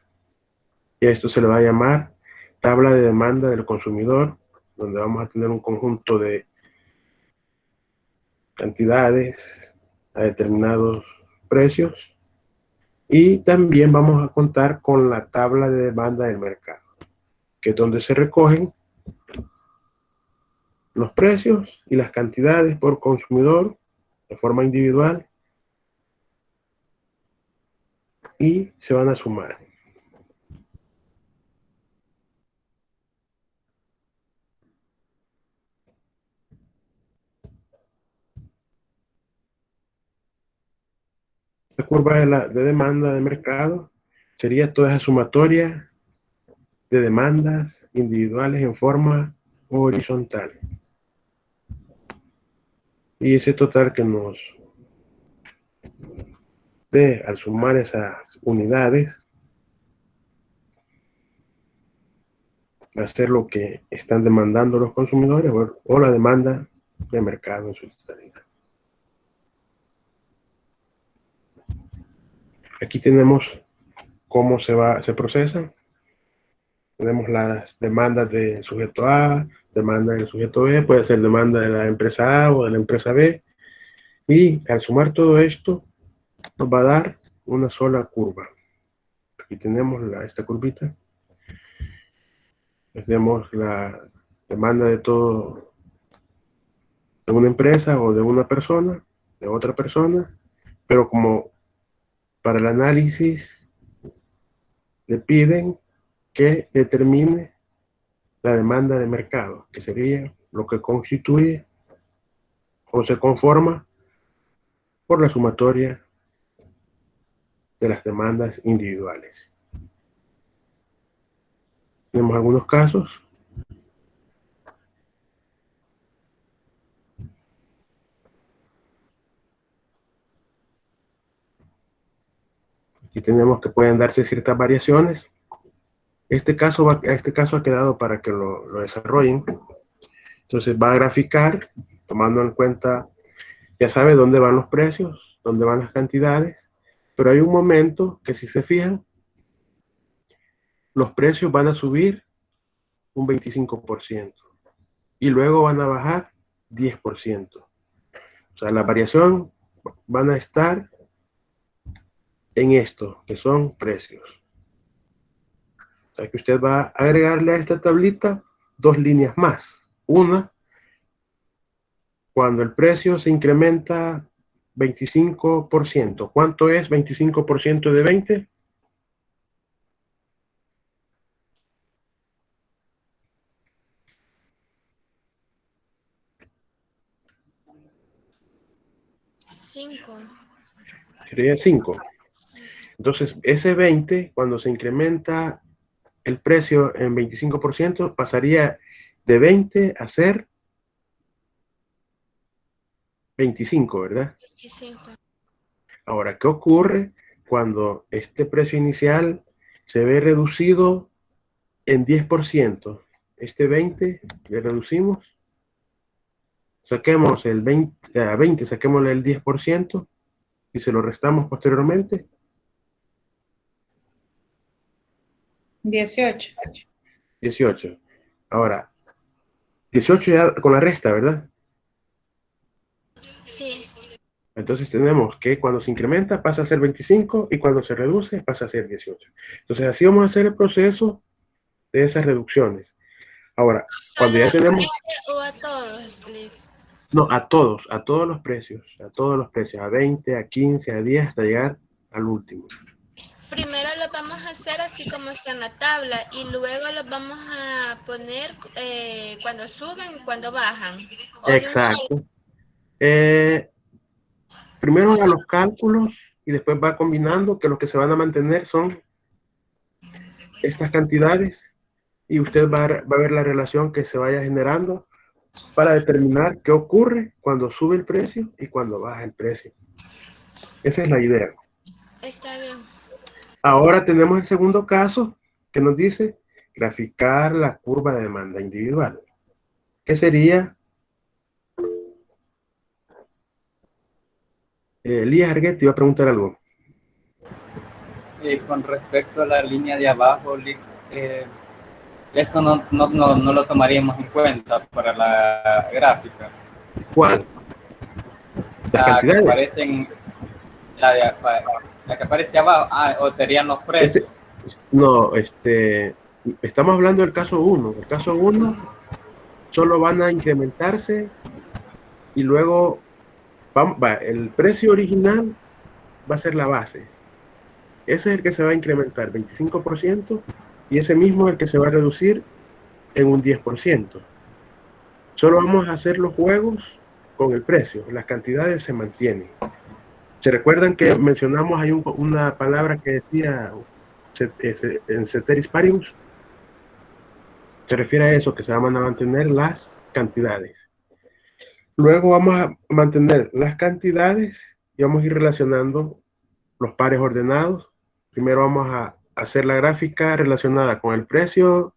Speaker 1: y a esto se le va a llamar tabla de demanda del consumidor, donde vamos a tener un conjunto de cantidades a determinados precios, y también vamos a contar con la tabla de demanda del mercado, que es donde se recogen los precios y las cantidades por consumidor de forma individual y se van a sumar. La curva de demanda de mercado sería toda esa sumatoria de demandas individuales en forma horizontal. Y ese total que nos usted, al sumar esas unidades, va a ser lo que están demandando los consumidores o la demanda de mercado en su totalidad. Aquí tenemos cómo se procesa. Tenemos las demandas del sujeto A, demanda del sujeto B, puede ser demanda de la empresa A o de la empresa B. Y al sumar todo esto, nos va a dar una sola curva. Aquí tenemos esta curvita. Tenemos la demanda de todo, de una empresa o de una persona, de otra persona, pero como para el análisis le piden que determine la demanda de mercado, que sería lo que constituye o se conforma por la sumatoria de las demandas individuales. Tenemos algunos casos. Aquí tenemos que pueden darse ciertas variaciones. Este caso ha quedado para que lo desarrollen. Entonces va a graficar, tomando en cuenta, ya sabe dónde van los precios, dónde van las cantidades, pero hay un momento que, si se fijan, los precios van a subir un 25% y luego van a bajar 10%. O sea, la variación van a estar en esto, que son precios. O sea, que usted va a agregarle a esta tablita dos líneas más. Una, cuando el precio se incrementa 25%. ¿Cuánto es 25% de 20?
Speaker 2: Cinco.
Speaker 1: Sería 5. Entonces, ese 20, cuando se incrementa el precio en 25%, pasaría de 20 a ser 25, ¿verdad?
Speaker 2: 25.
Speaker 1: Ahora, ¿qué ocurre cuando este precio inicial se ve reducido en 10%? Este 20 le reducimos, saquemos el 20, a 20 saquémosle el 10% y se lo restamos posteriormente.
Speaker 3: 18.
Speaker 1: 18. Ahora, 18 ya con la resta, ¿verdad?
Speaker 2: Sí.
Speaker 1: Entonces tenemos que cuando se incrementa pasa a ser 25 y cuando se reduce pasa a ser 18. Entonces así vamos a hacer el proceso de esas reducciones. Ahora, cuando ya tenemos...
Speaker 2: ¿O a todos?
Speaker 1: No, a todos los precios, a 20, a 15, a 10, hasta llegar al último.
Speaker 2: Primero lo vamos a hacer así como está en la tabla y luego los vamos a poner cuando suben y cuando bajan. O de un
Speaker 1: Exacto. Primero haga los cálculos y después va combinando, que lo que se van a mantener son estas cantidades y usted va a ver la relación que se vaya generando para determinar qué ocurre cuando sube el precio y cuando baja el precio. Esa es la idea.
Speaker 2: Está bien.
Speaker 1: Ahora tenemos el segundo caso que nos dice graficar la curva de demanda individual. ¿Qué sería? Elías Arguete iba a preguntar algo.
Speaker 7: Con respecto a la línea de abajo, eso no lo tomaríamos en cuenta para la gráfica.
Speaker 1: ¿Cuál? Las cantidades.
Speaker 7: Que aparecen, la que aparece abajo, o serían los precios.
Speaker 1: No, estamos hablando del caso 1. El caso 1 solo van a incrementarse y luego el precio original va a ser la base. Ese es el que se va a incrementar 25% y ese mismo es el que se va a reducir en un 10%. Solo vamos a hacer los juegos con el precio, las cantidades se mantienen. ¿Se recuerdan que mencionamos hay una palabra que decía en ceteris paribus? Se refiere a eso, que se van a mantener las cantidades. Luego vamos a mantener las cantidades y vamos a ir relacionando los pares ordenados. Primero vamos a hacer la gráfica relacionada con el precio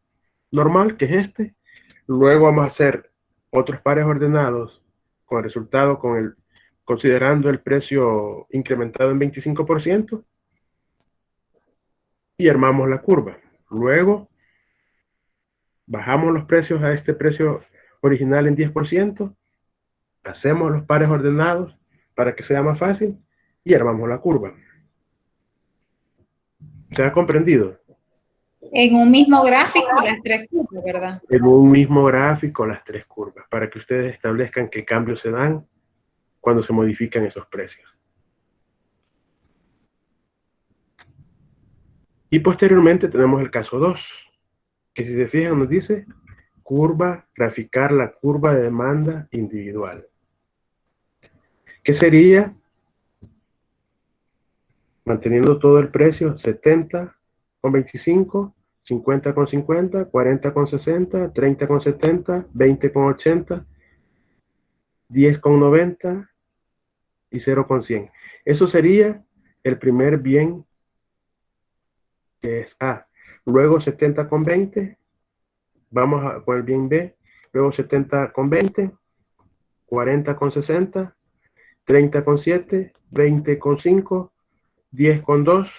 Speaker 1: normal, que es este. Luego vamos a hacer otros pares ordenados con el resultado, considerando el precio incrementado en 25%, y armamos la curva. Luego bajamos los precios a este precio original en 10%, hacemos los pares ordenados para que sea más fácil y armamos la curva. ¿Se ha comprendido?
Speaker 3: En un mismo gráfico las tres curvas, ¿verdad?
Speaker 1: En un mismo gráfico las tres curvas, para que ustedes establezcan qué cambios se dan cuando se modifican esos precios. Y posteriormente tenemos el caso 2, que si se fijan nos dice graficar la curva de demanda individual. ¿Qué sería? Manteniendo todo el precio, 70,25, 50,50, 40,60, 30,70, 20,80, 10,90 y 0,100. Eso sería el primer bien, que es A. Luego 70,20, vamos con el bien B. Luego 70,20, 40,60, 30,7, 20,5, 10,2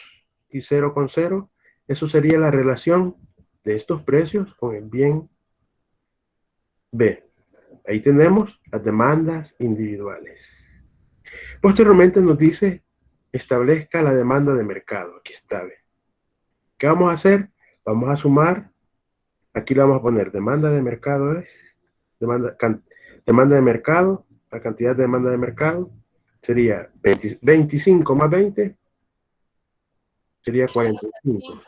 Speaker 1: y 0,0. Eso sería la relación de estos precios con el bien B. Ahí tenemos las demandas individuales. Posteriormente nos dice, establezca la demanda de mercado. Aquí está. ¿Qué vamos a hacer? Vamos a sumar. Aquí le vamos a poner demanda de mercado es demanda de mercado. La cantidad de demanda de mercado sería 25 más 20 sería 45.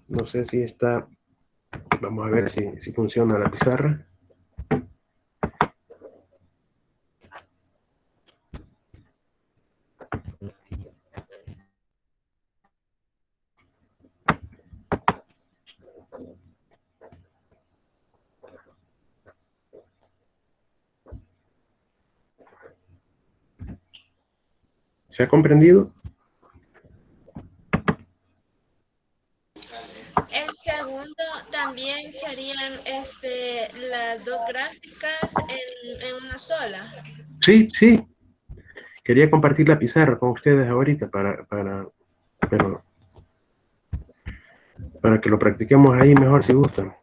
Speaker 1: No sé si está. Vamos a ver si funciona la pizarra. ¿Se ha comprendido?
Speaker 2: El segundo también serían las dos gráficas en una sola.
Speaker 1: Sí, sí. Quería compartir la pizarra con ustedes ahorita para que lo practiquemos ahí mejor si gustan.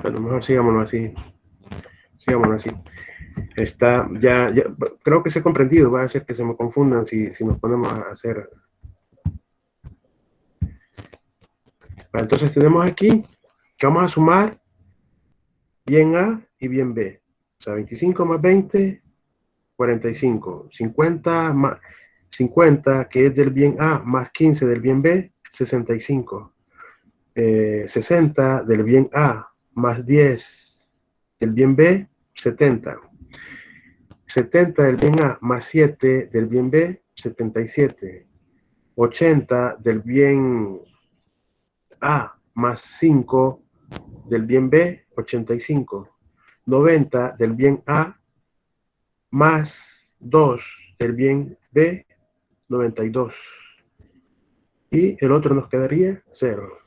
Speaker 1: A lo mejor sigámoslo así. Sigámoslo así. Está, ya, creo que se ha comprendido. Va a hacer que se me confundan si nos ponemos a hacer. Entonces tenemos aquí que vamos a sumar bien A y bien B. O sea, 25 más 20, 45. 50 más 50, que es del bien A, más 15 del bien B, 65. 60 del bien A, más 10 del bien B, 70. 70 del bien A, más 7 del bien B, 77. 80 del bien A, más 5 del bien B, 85. 90 del bien A, más 2 del bien B, 92. Y el otro nos quedaría 0.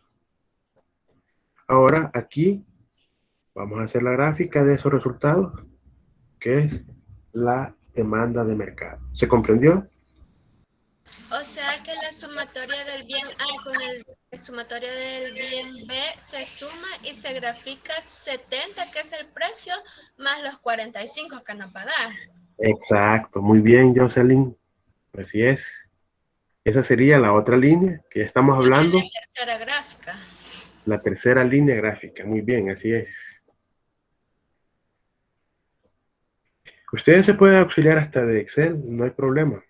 Speaker 1: Ahora aquí vamos a hacer la gráfica de esos resultados, que es la demanda de mercado. ¿Se comprendió?
Speaker 2: O sea que la sumatoria del bien A con la sumatoria del bien B se suma y se grafica 70, que es el precio, más los 45 que nos va a dar.
Speaker 1: Exacto, muy bien, Jocelyn. Así es. Esa sería la otra línea que estamos hablando.
Speaker 2: La tercera gráfica.
Speaker 1: La tercera línea gráfica, muy bien, así es. Ustedes se pueden auxiliar hasta de Excel, no hay problema.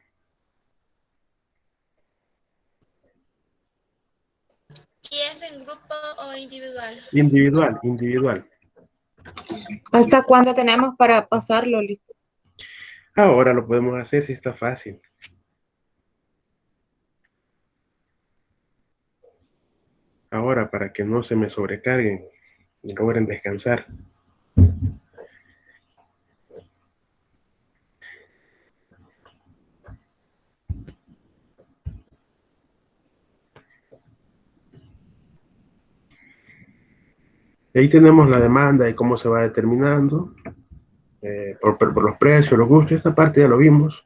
Speaker 2: ¿Y es en grupo o individual?
Speaker 1: Individual.
Speaker 6: ¿Hasta cuándo tenemos para pasarlo, Loli?
Speaker 1: Ahora lo podemos hacer si está fácil. Ahora, para que no se me sobrecarguen y logren descansar. Y ahí tenemos la demanda y cómo se va determinando, por los precios, los gustos. Esta parte ya lo vimos.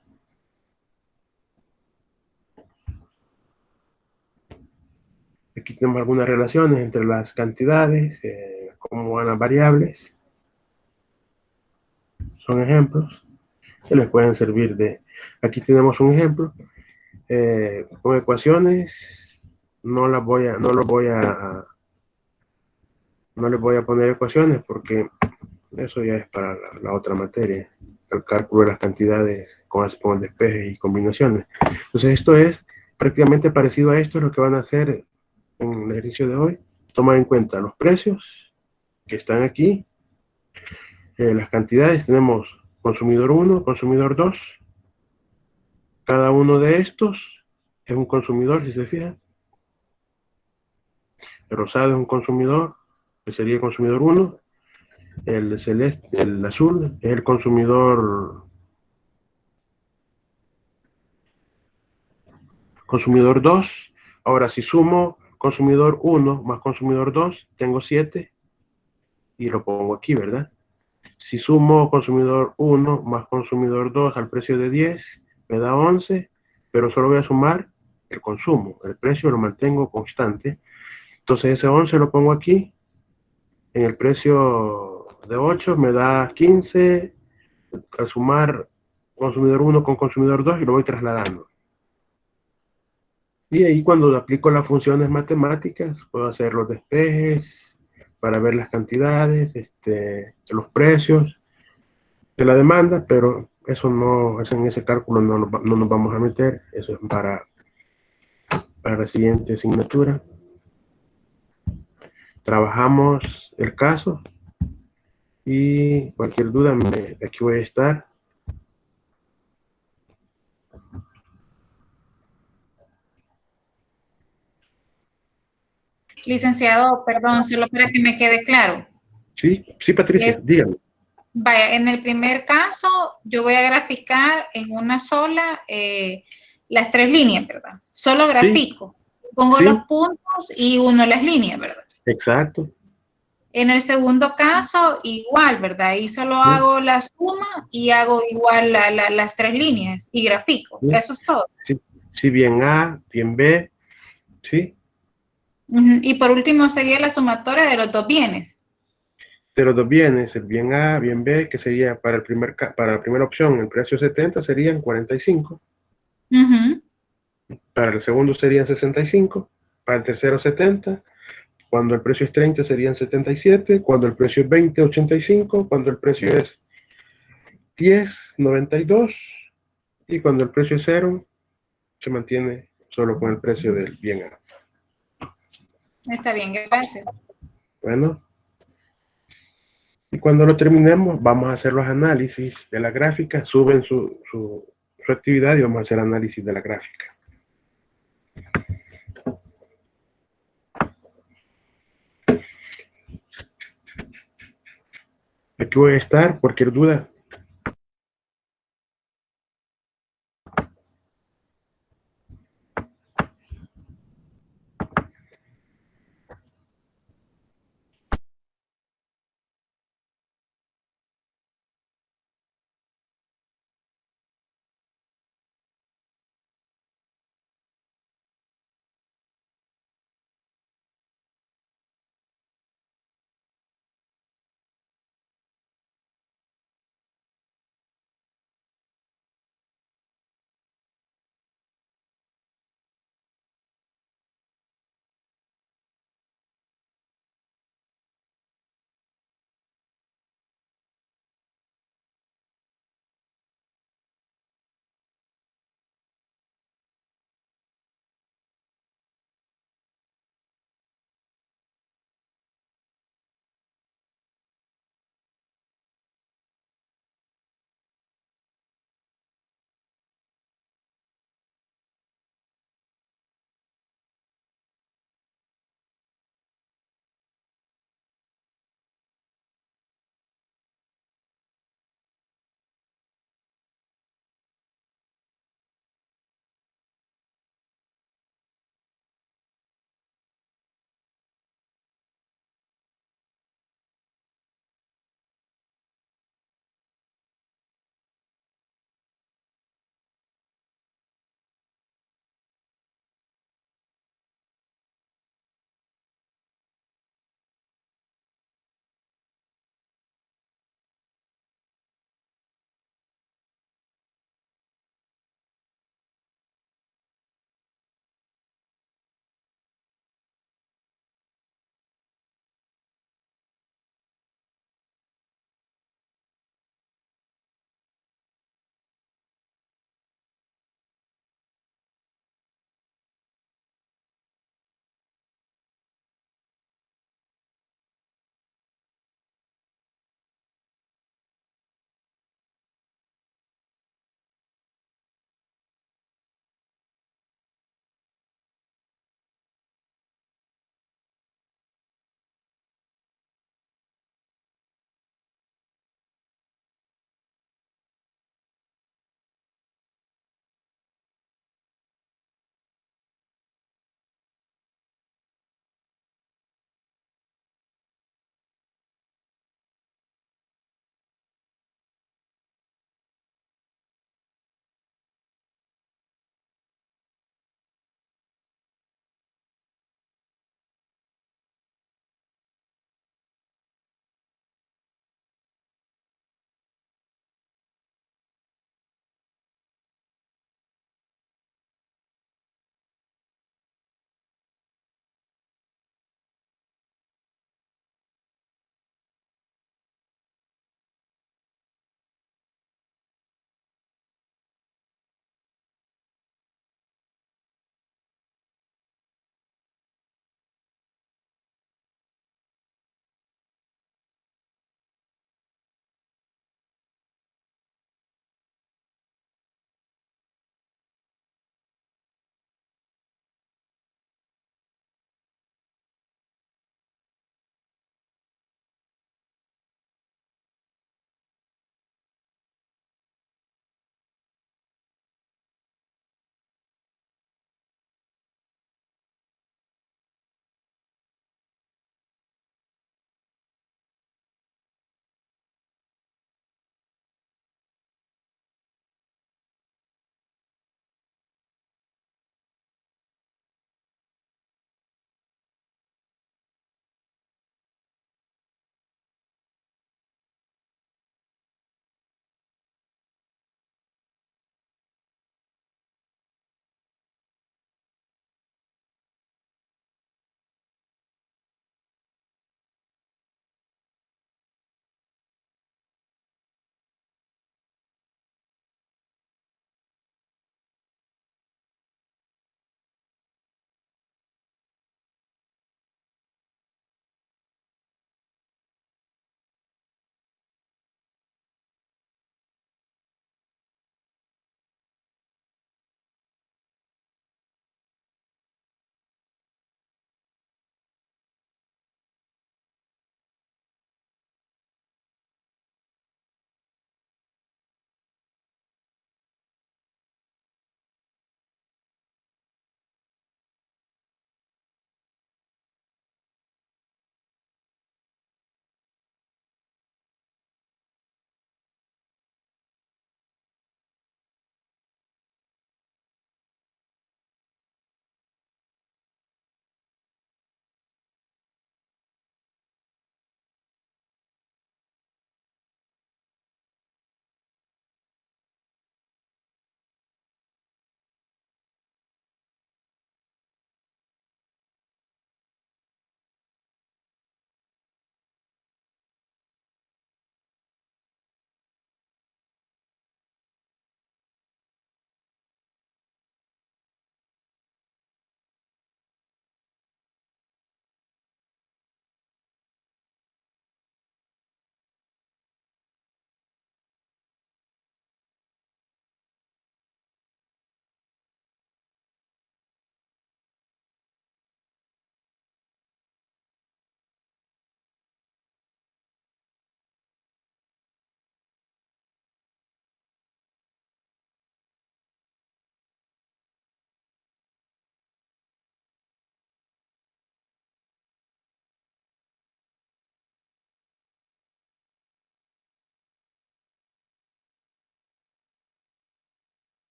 Speaker 1: Aquí tenemos algunas relaciones entre las cantidades, cómo van las variables. Son ejemplos que les pueden servir de... Aquí tenemos un ejemplo con ecuaciones. No les voy a poner ecuaciones porque eso ya es para la otra materia, el cálculo de las cantidades con despejes y combinaciones. Entonces esto es prácticamente parecido a esto, lo que van a hacer en el ejercicio de hoy. Toma en cuenta los precios que están aquí, las cantidades. Tenemos consumidor 1, consumidor 2. Cada uno de estos es un consumidor, si se fijan. El rosado es un consumidor, que sería el consumidor 1. El celeste, el azul, es el consumidor 2. Ahora, si sumo consumidor 1 más consumidor 2, tengo 7 y lo pongo aquí, ¿verdad? Si sumo consumidor 1 más consumidor 2 al precio de 10, me da 11, pero solo voy a sumar el consumo. El precio lo mantengo constante. Entonces ese 11 lo pongo aquí. En el precio de 8 me da 15. Al sumar consumidor 1 con consumidor 2 y lo voy trasladando. Y ahí cuando aplico las funciones matemáticas, puedo hacer los despejes para ver las cantidades, los precios de la demanda, pero eso no, en ese cálculo no nos vamos a meter, eso es para la siguiente asignatura. Trabajamos el caso y cualquier duda, aquí voy a estar.
Speaker 3: Licenciado, perdón, solo para que me quede claro.
Speaker 1: Sí, sí, Patricia, dígame.
Speaker 3: Vaya, en el primer caso, yo voy a graficar en una sola las 3 líneas, ¿verdad? Solo grafico. Sí. Pongo
Speaker 1: Sí.
Speaker 3: los puntos y uno las líneas, ¿verdad?
Speaker 1: Exacto.
Speaker 3: En el segundo caso, igual, ¿verdad? Ahí solo hago la suma y hago igual las 3 líneas y grafico. Sí. Eso es todo.
Speaker 1: Sí. Sí, bien A, bien B, sí.
Speaker 3: Y por último sería la sumatoria de los 2 bienes.
Speaker 1: De los 2 bienes, el bien A, bien B, que sería para la primera opción, el precio 70 serían 45. Para el segundo serían 65. Para el tercero 70. Cuando el precio es 30 serían 77. Cuando el precio es 20, 85. Cuando el precio es 10, 92. Y cuando el precio es 0, se mantiene solo con el precio del bien A.
Speaker 3: Está bien, gracias.
Speaker 1: Bueno. Y cuando lo terminemos, vamos a hacer los análisis de la gráfica. Suben su actividad y vamos a hacer análisis de la gráfica. Aquí voy a estar, cualquier duda.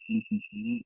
Speaker 4: Ujú.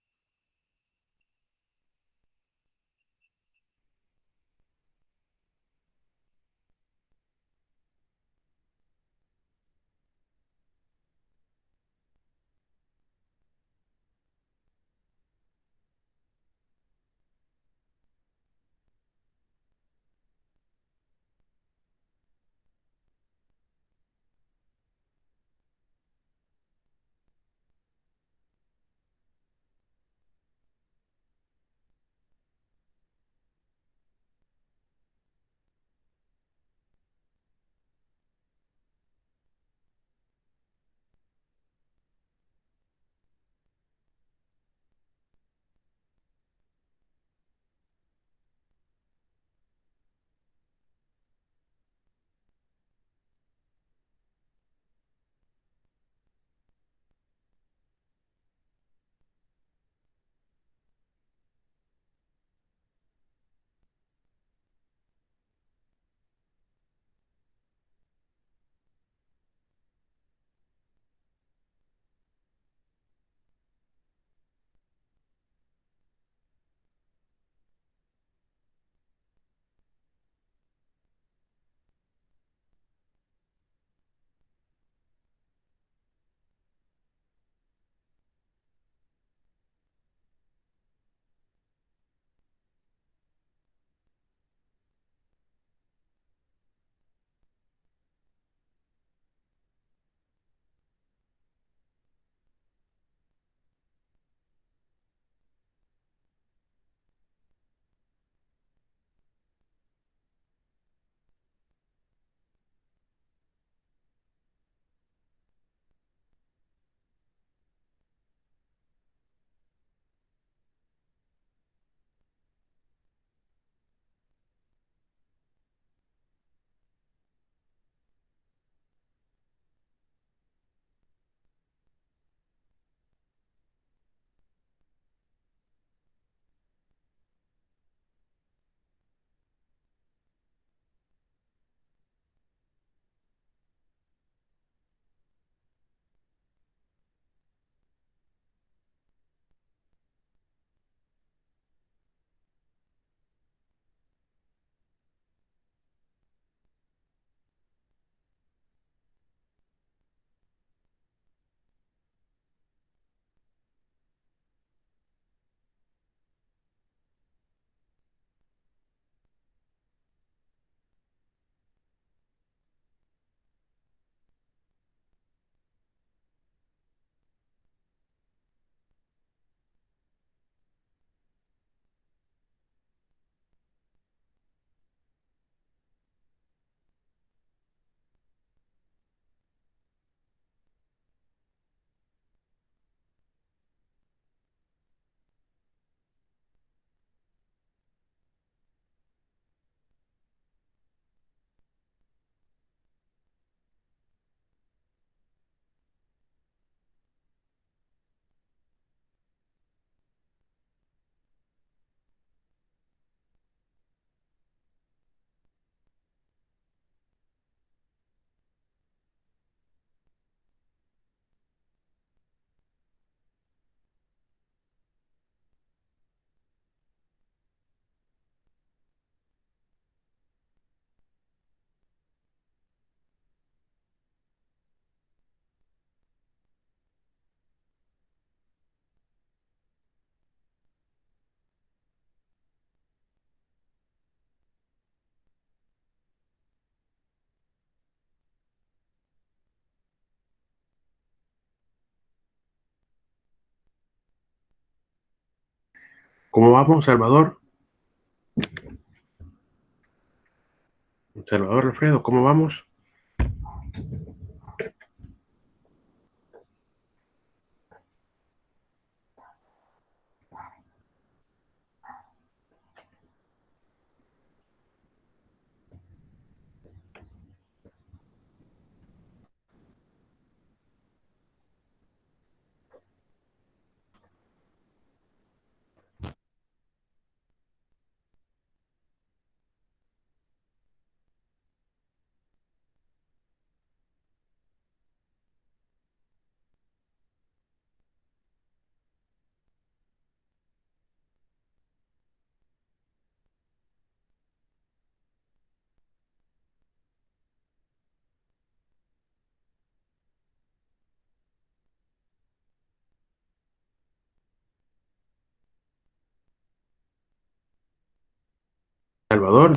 Speaker 1: ¿Cómo vamos, Salvador? Salvador Alfredo, ¿cómo vamos?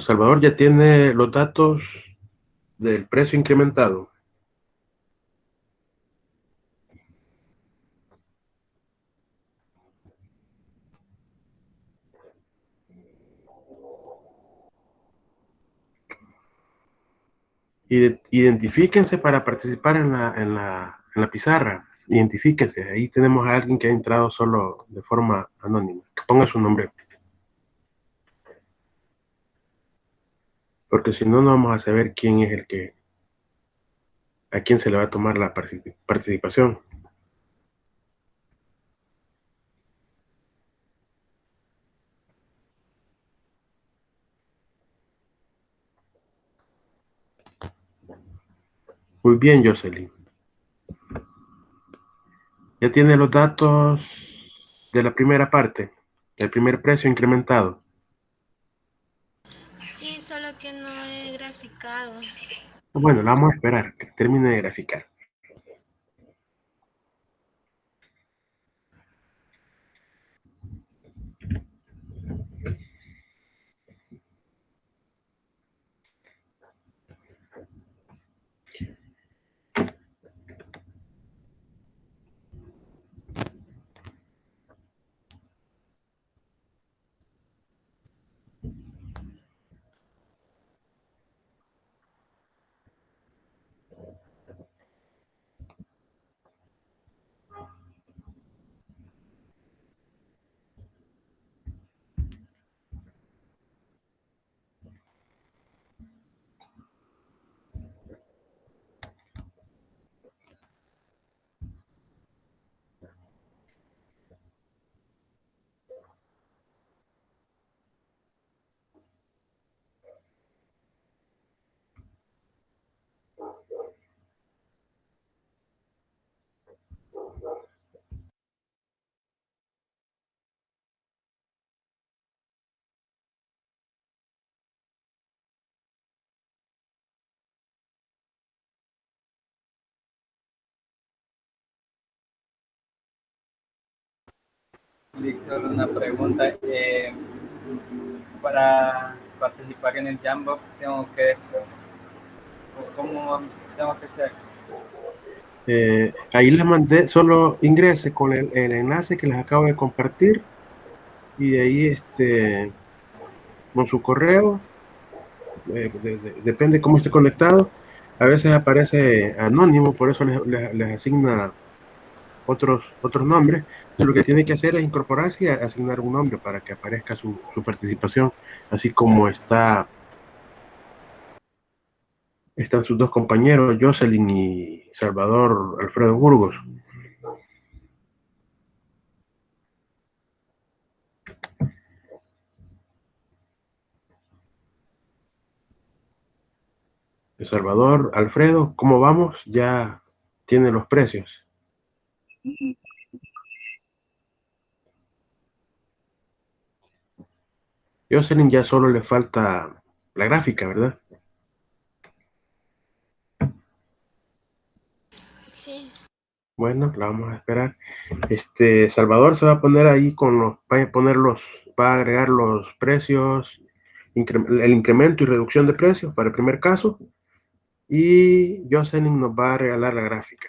Speaker 1: Salvador ya tiene los datos del precio incrementado. Identifíquense para participar en la pizarra. Identifíquense. Ahí tenemos a alguien que ha entrado solo de forma anónima. Que ponga su nombre. Porque si no, no vamos a saber quién es a quién se le va a tomar la participación. Muy bien, Jocelyn. Ya tiene los datos de la primera parte, del primer precio incrementado.
Speaker 2: Sí, solo que no he graficado.
Speaker 1: Bueno, la vamos a esperar que termine de graficar.
Speaker 7: Solo una pregunta. Para participar en el Jambox, ¿cómo tengo que hacer?
Speaker 1: Ahí les mandé, solo ingrese con el enlace que les acabo de compartir y de ahí con su correo, depende cómo esté conectado, a veces aparece anónimo, por eso les asigna otros nombres. Entonces, lo que tiene que hacer es incorporarse y asignar un nombre para que aparezca su participación, así como están sus dos compañeros, Jocelyn y Salvador Alfredo Burgos. Salvador Alfredo, ¿cómo vamos? Ya tiene los precios. Jocelyn ya solo le falta la gráfica, ¿verdad?
Speaker 2: Sí.
Speaker 1: Bueno, la vamos a esperar. Salvador se va a poner ahí va a agregar los precios, el incremento y reducción de precios para el primer caso, y Jocelyn nos va a regalar la gráfica.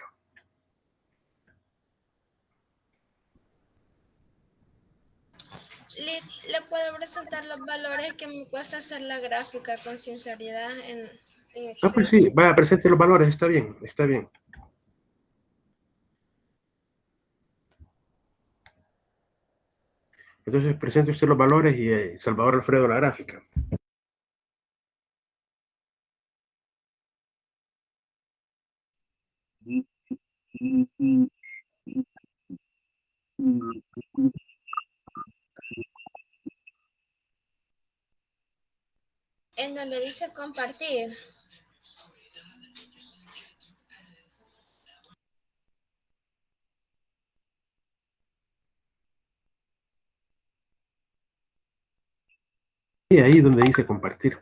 Speaker 2: Le puedo presentar los valores que me cuesta hacer la gráfica con sinceridad en
Speaker 1: Ah, pues
Speaker 2: Excel.
Speaker 1: sí, vaya, presente los valores, está bien, está bien. Entonces presente usted los valores y Salvador Alfredo la gráfica.
Speaker 2: En donde dice compartir.
Speaker 1: Y ahí donde dice compartir.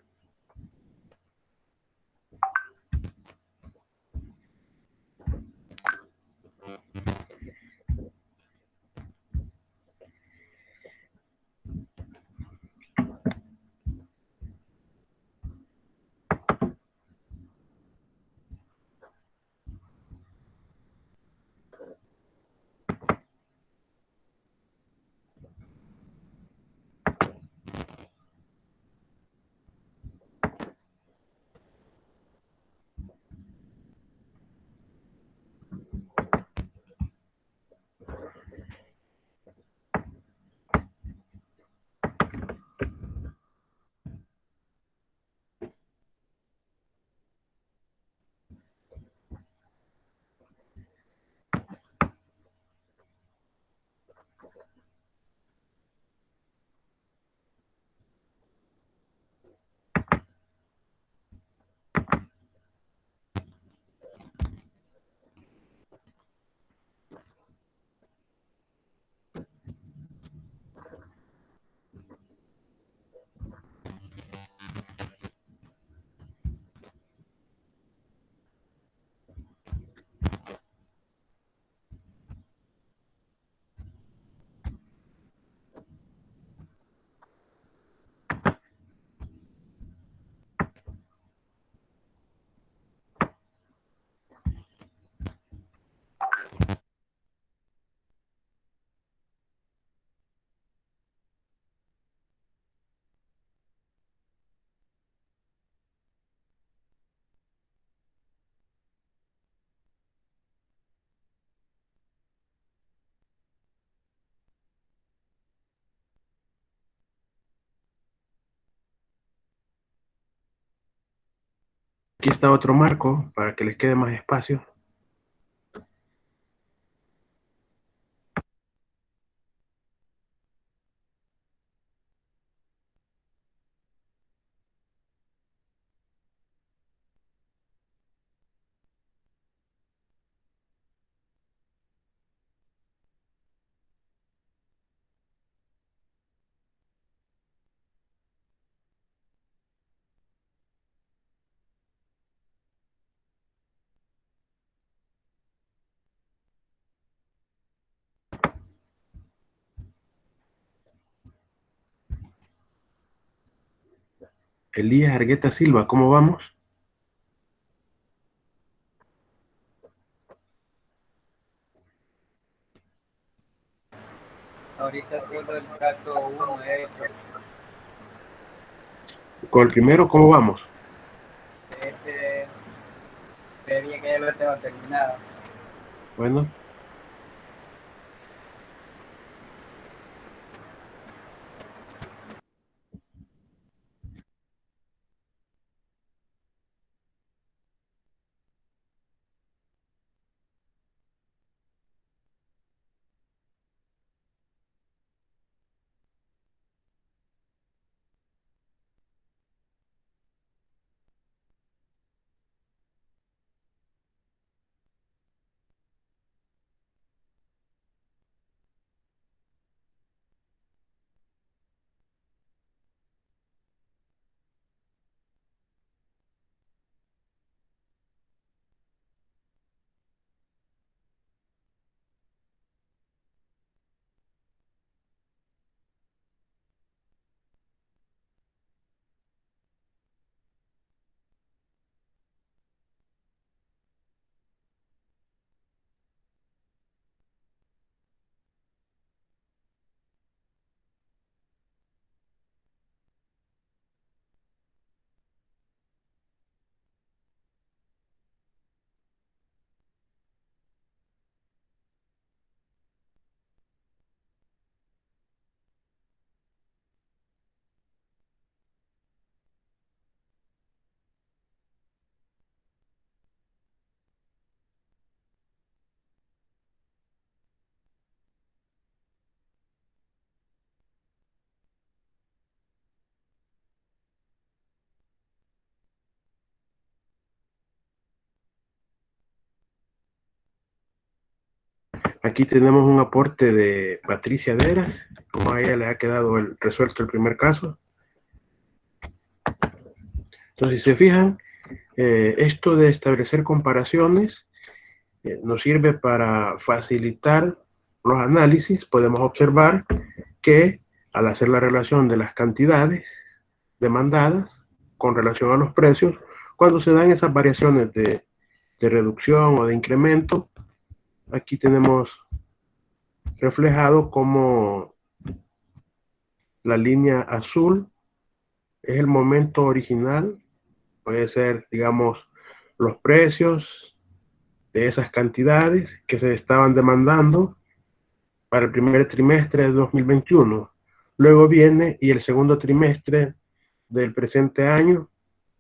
Speaker 1: Aquí está otro marco para que les quede más espacio. Elías Argueta Silva, ¿cómo vamos?
Speaker 7: Ahorita solo el caso 1 he hecho.
Speaker 1: Con el primero, ¿cómo vamos?
Speaker 7: Ese, creería que ya lo tengo terminado.
Speaker 1: Bueno. Aquí tenemos un aporte de Patricia Deras, como a ella le ha quedado resuelto el primer caso. Entonces, si se fijan, esto de establecer comparaciones nos sirve para facilitar los análisis. Podemos observar que al hacer la relación de las cantidades demandadas con relación a los precios, cuando se dan esas variaciones de reducción o de incremento, aquí tenemos reflejado como la línea azul es el momento original, puede ser, digamos, los precios de esas cantidades que se estaban demandando para el primer trimestre de 2021. Luego viene y el segundo trimestre del presente año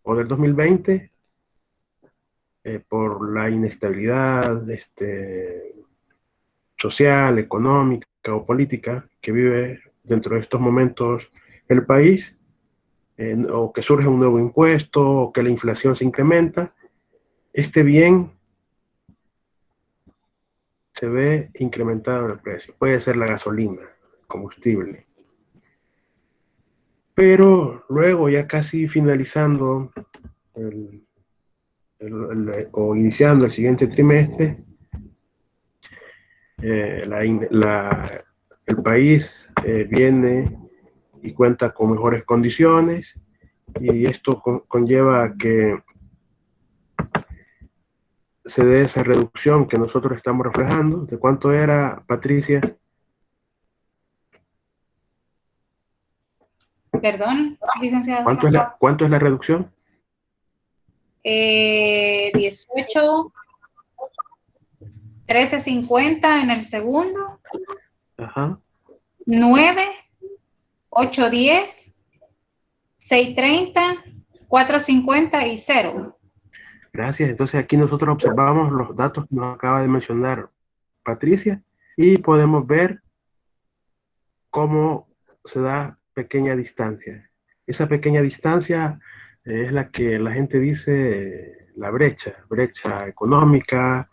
Speaker 1: o del 2020, por la inestabilidad social, económica o política que vive dentro de estos momentos el país, o que surge un nuevo impuesto, o que la inflación se incrementa, este bien se ve incrementado en el precio. Puede ser la gasolina, combustible. Pero luego, ya casi finalizando o iniciando el siguiente trimestre, el país viene y cuenta con mejores condiciones, y esto conlleva a que se dé esa reducción que nosotros estamos reflejando. ¿De cuánto era, Patricia?
Speaker 3: Perdón, licenciado.
Speaker 1: ¿Cuánto es la reducción?
Speaker 3: 18, 13.50 en el segundo.
Speaker 1: Ajá.
Speaker 3: 9, 8.10, 6.30, 4.50 y 0.
Speaker 1: Gracias. Entonces aquí nosotros observamos los datos que nos acaba de mencionar Patricia y podemos ver cómo se da pequeña distancia. Esa pequeña distancia es la que la gente dice la brecha económica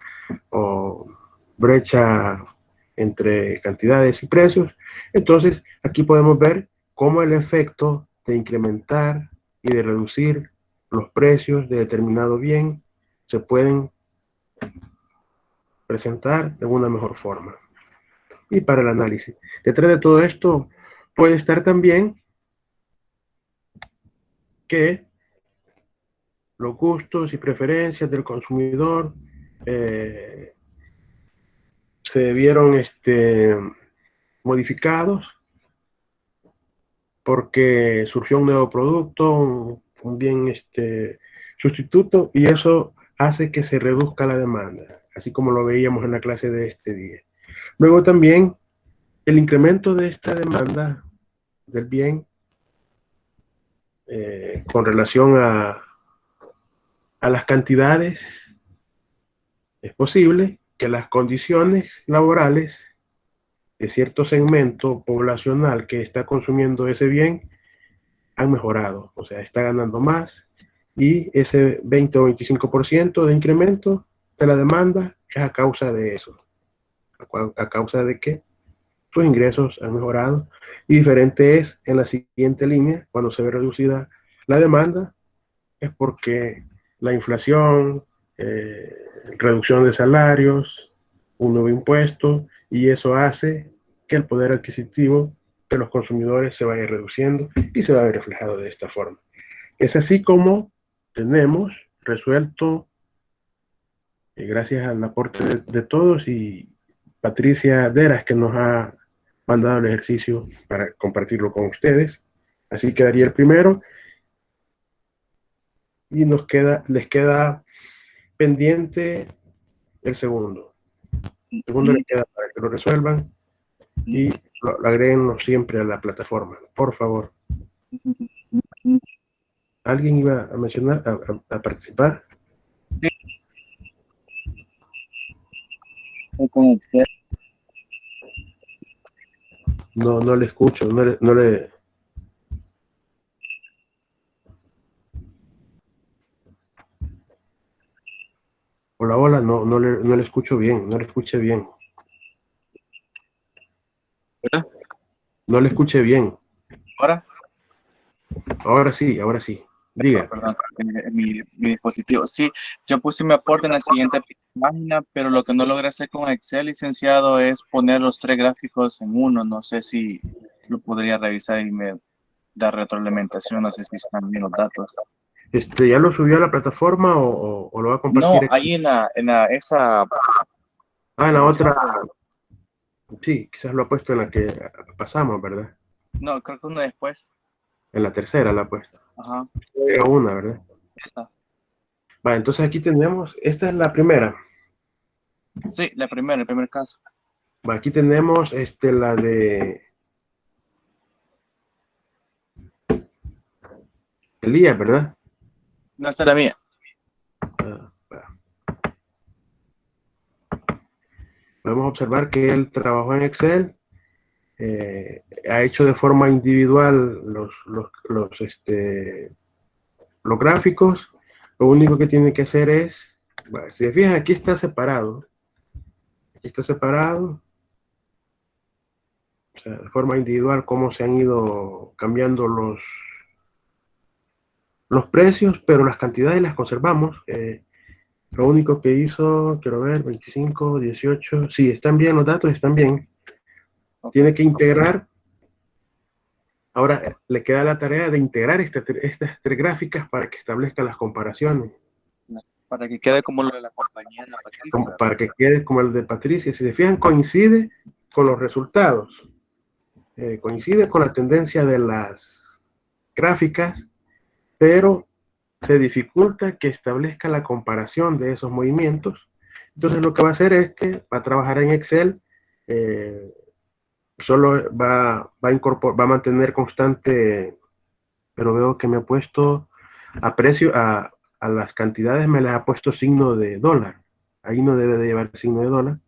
Speaker 1: o brecha entre cantidades y precios. Entonces, aquí podemos ver cómo el efecto de incrementar y de reducir los precios de determinado bien se pueden presentar de una mejor forma. Y para el análisis. Detrás de todo esto puede estar también que los gustos y preferencias del consumidor se vieron modificados porque surgió un nuevo producto, un bien sustituto, y eso hace que se reduzca la demanda, así como lo veíamos en la clase de este día. Luego también el incremento de esta demanda del bien con relación a las cantidades, es posible que las condiciones laborales de cierto segmento poblacional que está consumiendo ese bien han mejorado, o sea, está ganando más, y ese 20 o 25% de incremento de la demanda es a causa de eso. ¿A causa de que sus ingresos han mejorado? Y diferente es en la siguiente línea, cuando se ve reducida la demanda, es porque la inflación, reducción de salarios, un nuevo impuesto, y eso hace que el poder adquisitivo de los consumidores se vaya reduciendo y se va a ver reflejado de esta forma. Es así como tenemos resuelto, gracias al aporte de todos, y Patricia Deras, que nos ha mandado el ejercicio para compartirlo con ustedes. Así quedaría el primero. Y les queda pendiente el segundo. El segundo les queda para que lo resuelvan y lo agreguen siempre a la plataforma, por favor. ¿Alguien iba a mencionar, a participar? No le escucho, no le... Hola, no le escucho bien, no le escuché bien.
Speaker 4: ¿Hola?
Speaker 1: No le escuché bien.
Speaker 4: ¿Ahora?
Speaker 1: Ahora sí. Diga.
Speaker 4: Perdón, mi dispositivo. Sí, yo puse mi aporte en la siguiente página, pero lo que no logré hacer con Excel, licenciado, es poner los 3 gráficos en uno. No sé si lo podría revisar y me da retroalimentación. No sé si están bien los datos.
Speaker 1: ¿Ya lo subió a la plataforma o lo va a compartir?
Speaker 4: No, ahí en esa...
Speaker 1: en la otra. Sí, quizás lo ha puesto en la que pasamos, ¿verdad?
Speaker 4: No, creo que uno después.
Speaker 1: En la tercera la ha puesto.
Speaker 4: Ajá.
Speaker 1: Era una, ¿verdad?
Speaker 4: Esta.
Speaker 1: Vale, entonces aquí tenemos, esta es la primera.
Speaker 4: Sí, el primer caso.
Speaker 1: Vale, aquí tenemos la de Elías, ¿verdad?
Speaker 4: No, esta es la mía.
Speaker 1: Podemos observar que él trabajó en Excel, ha hecho de forma individual los gráficos. Lo único que tiene que hacer es, bueno, si se fijan, aquí está separado. Aquí está separado. O sea, de forma individual, cómo se han ido cambiando los precios, pero las cantidades las conservamos. Lo único que hizo, quiero ver, 25, 18, sí, están bien los datos, están bien. Tiene que integrar. Ahora le queda la tarea de integrar estas 3 gráficas para que establezca las comparaciones.
Speaker 4: Para que quede como lo de la compañía de la Patricia.
Speaker 1: Para que quede como el de Patricia. Si se fijan, coincide con los resultados. Coincide con la tendencia de las gráficas, pero se dificulta que establezca la comparación de esos movimientos. Entonces lo que va a hacer es que va a trabajar en Excel, solo va a mantener constante, pero veo que me ha puesto a a las cantidades me las ha puesto signo de dólar. Ahí no debe de llevar signo de dólar.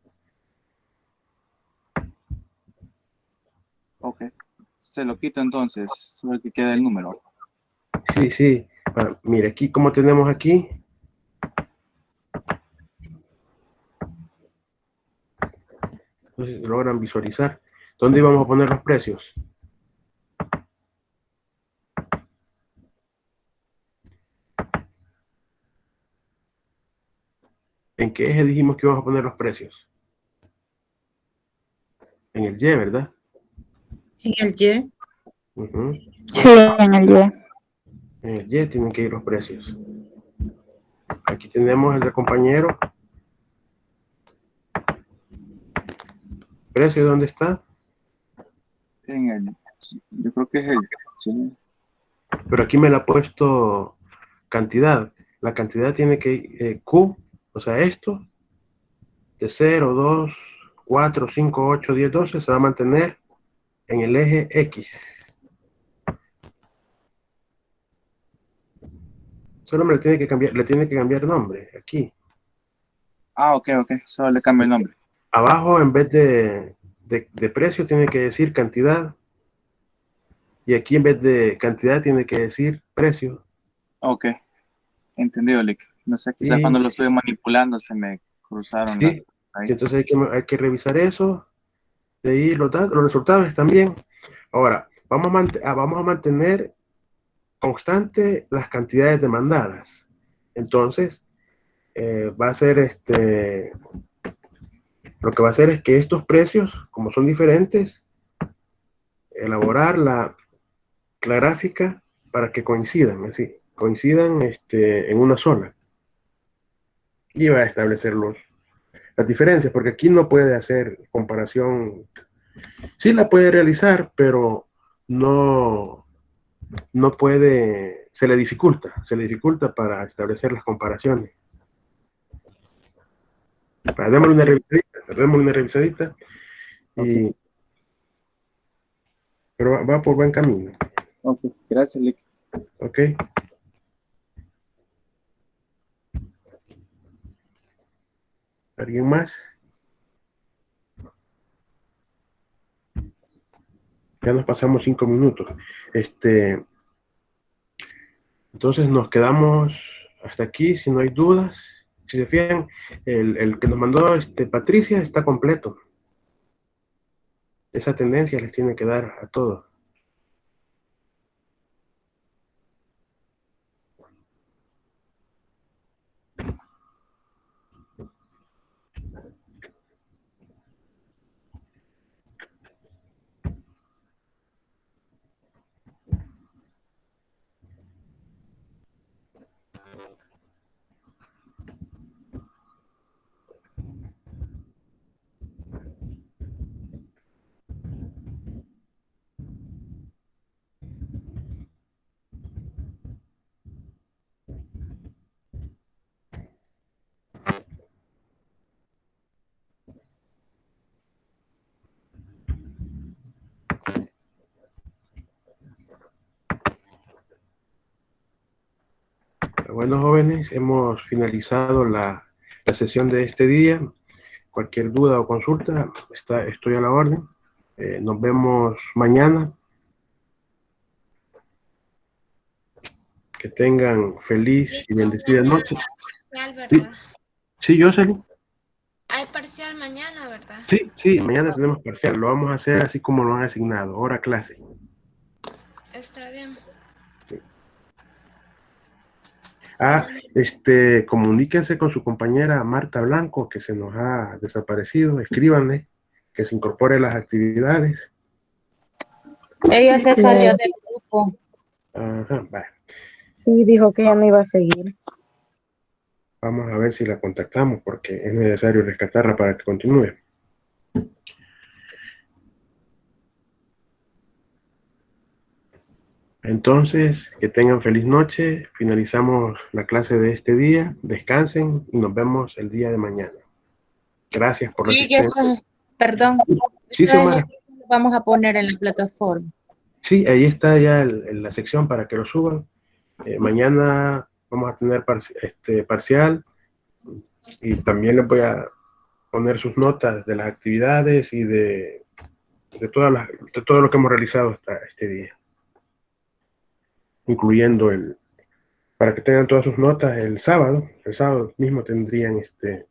Speaker 4: Ok. Se lo quito entonces, solo que queda el número.
Speaker 1: Sí, sí. Ah, mire, aquí como tenemos aquí. No sé si logran visualizar. ¿Dónde íbamos a poner los precios? ¿En qué eje dijimos que íbamos a poner los precios? En el Y, ¿verdad?
Speaker 6: En el Y.
Speaker 1: Uh-huh.
Speaker 5: Sí, en el Y.
Speaker 1: En el Y tienen que ir los precios. Aquí tenemos el del compañero. ¿Precio dónde está?
Speaker 4: En el, yo creo que es el, sí.
Speaker 1: Pero aquí me la ha puesto cantidad. La cantidad tiene que Q, o sea, esto, de 0, 2, 4, 5, 8, 10, 12, se va a mantener en el eje X. Solo me le tiene que cambiar nombre, aquí.
Speaker 4: Ah, ok, solo le cambio el nombre.
Speaker 1: Abajo, en vez de precio, tiene que decir cantidad. Y aquí, en vez de cantidad, tiene que decir precio.
Speaker 4: Ok, entendido, Lick. No sé, quizás
Speaker 1: Y
Speaker 4: cuando lo estoy manipulando se me cruzaron las...
Speaker 1: sí,
Speaker 4: ahí.
Speaker 1: sí, entonces hay que revisar eso. De ahí los resultados están bien. Ahora, vamos a mantener constante las cantidades demandadas. Entonces, va a ser lo que va a hacer es que estos precios, como son diferentes, elaborar la gráfica para que coincidan, así, coincidan en una sola. Y va a establecer las diferencias, porque aquí no puede hacer comparación. Sí la puede realizar, pero no puede, se le dificulta para establecer las comparaciones. Démosle una revisadita,
Speaker 4: Okay.
Speaker 1: Pero va por buen camino.
Speaker 4: Ok, gracias, Lick.
Speaker 1: ¿Ok? ¿Alguien más? Ya nos pasamos 5 minutos. Entonces nos quedamos hasta aquí, si no hay dudas. Si se fijan, el que nos mandó Patricia está completo. Esa tendencia les tiene que dar a todos. Bueno, jóvenes, hemos finalizado la sesión de este día. Cualquier duda o consulta, estoy a la orden. Nos vemos mañana. Que tengan feliz y bendecida noche.
Speaker 2: Parcial, ¿verdad?
Speaker 1: Sí, Jocelyn.
Speaker 2: Hay parcial mañana, ¿verdad?
Speaker 1: Sí, mañana tenemos parcial. Lo vamos a hacer así como lo han asignado, hora clase.
Speaker 2: Está bien.
Speaker 1: Ah, comuníquense con su compañera Marta Blanco, que se nos ha desaparecido. Escríbanle que se incorpore a las actividades.
Speaker 6: Ella se salió del grupo.
Speaker 1: Ajá, vale.
Speaker 5: Sí, dijo que ya no iba a seguir.
Speaker 1: Vamos a ver si la contactamos porque es necesario rescatarla para que continúe. Entonces, que tengan feliz noche. Finalizamos la clase de este día. Descansen y nos vemos el día de mañana. Gracias por la
Speaker 6: Y ya
Speaker 1: asistencia.
Speaker 6: está, perdón.
Speaker 1: Sí, Xiomara.
Speaker 6: Vamos a poner en la plataforma.
Speaker 1: Sí, ahí está ya la sección para que lo suban. Mañana vamos a tener parcial, y también les voy a poner sus notas de las actividades y de todo lo que hemos realizado hasta este día, incluyendo para que tengan todas sus notas el sábado mismo tendrían el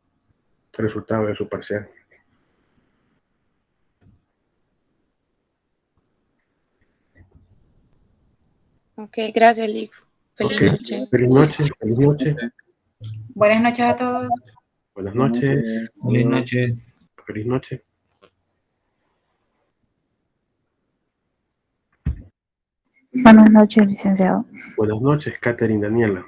Speaker 1: resultado de su parcial.
Speaker 6: Ok, gracias, Lick. Feliz noche.
Speaker 1: Feliz noche, feliz noche.
Speaker 3: Buenas noches a todos.
Speaker 1: Buenas noches.
Speaker 8: Feliz noche.
Speaker 1: Feliz noche.
Speaker 9: Buenas noches, licenciado.
Speaker 1: Buenas noches, Catherine Daniela.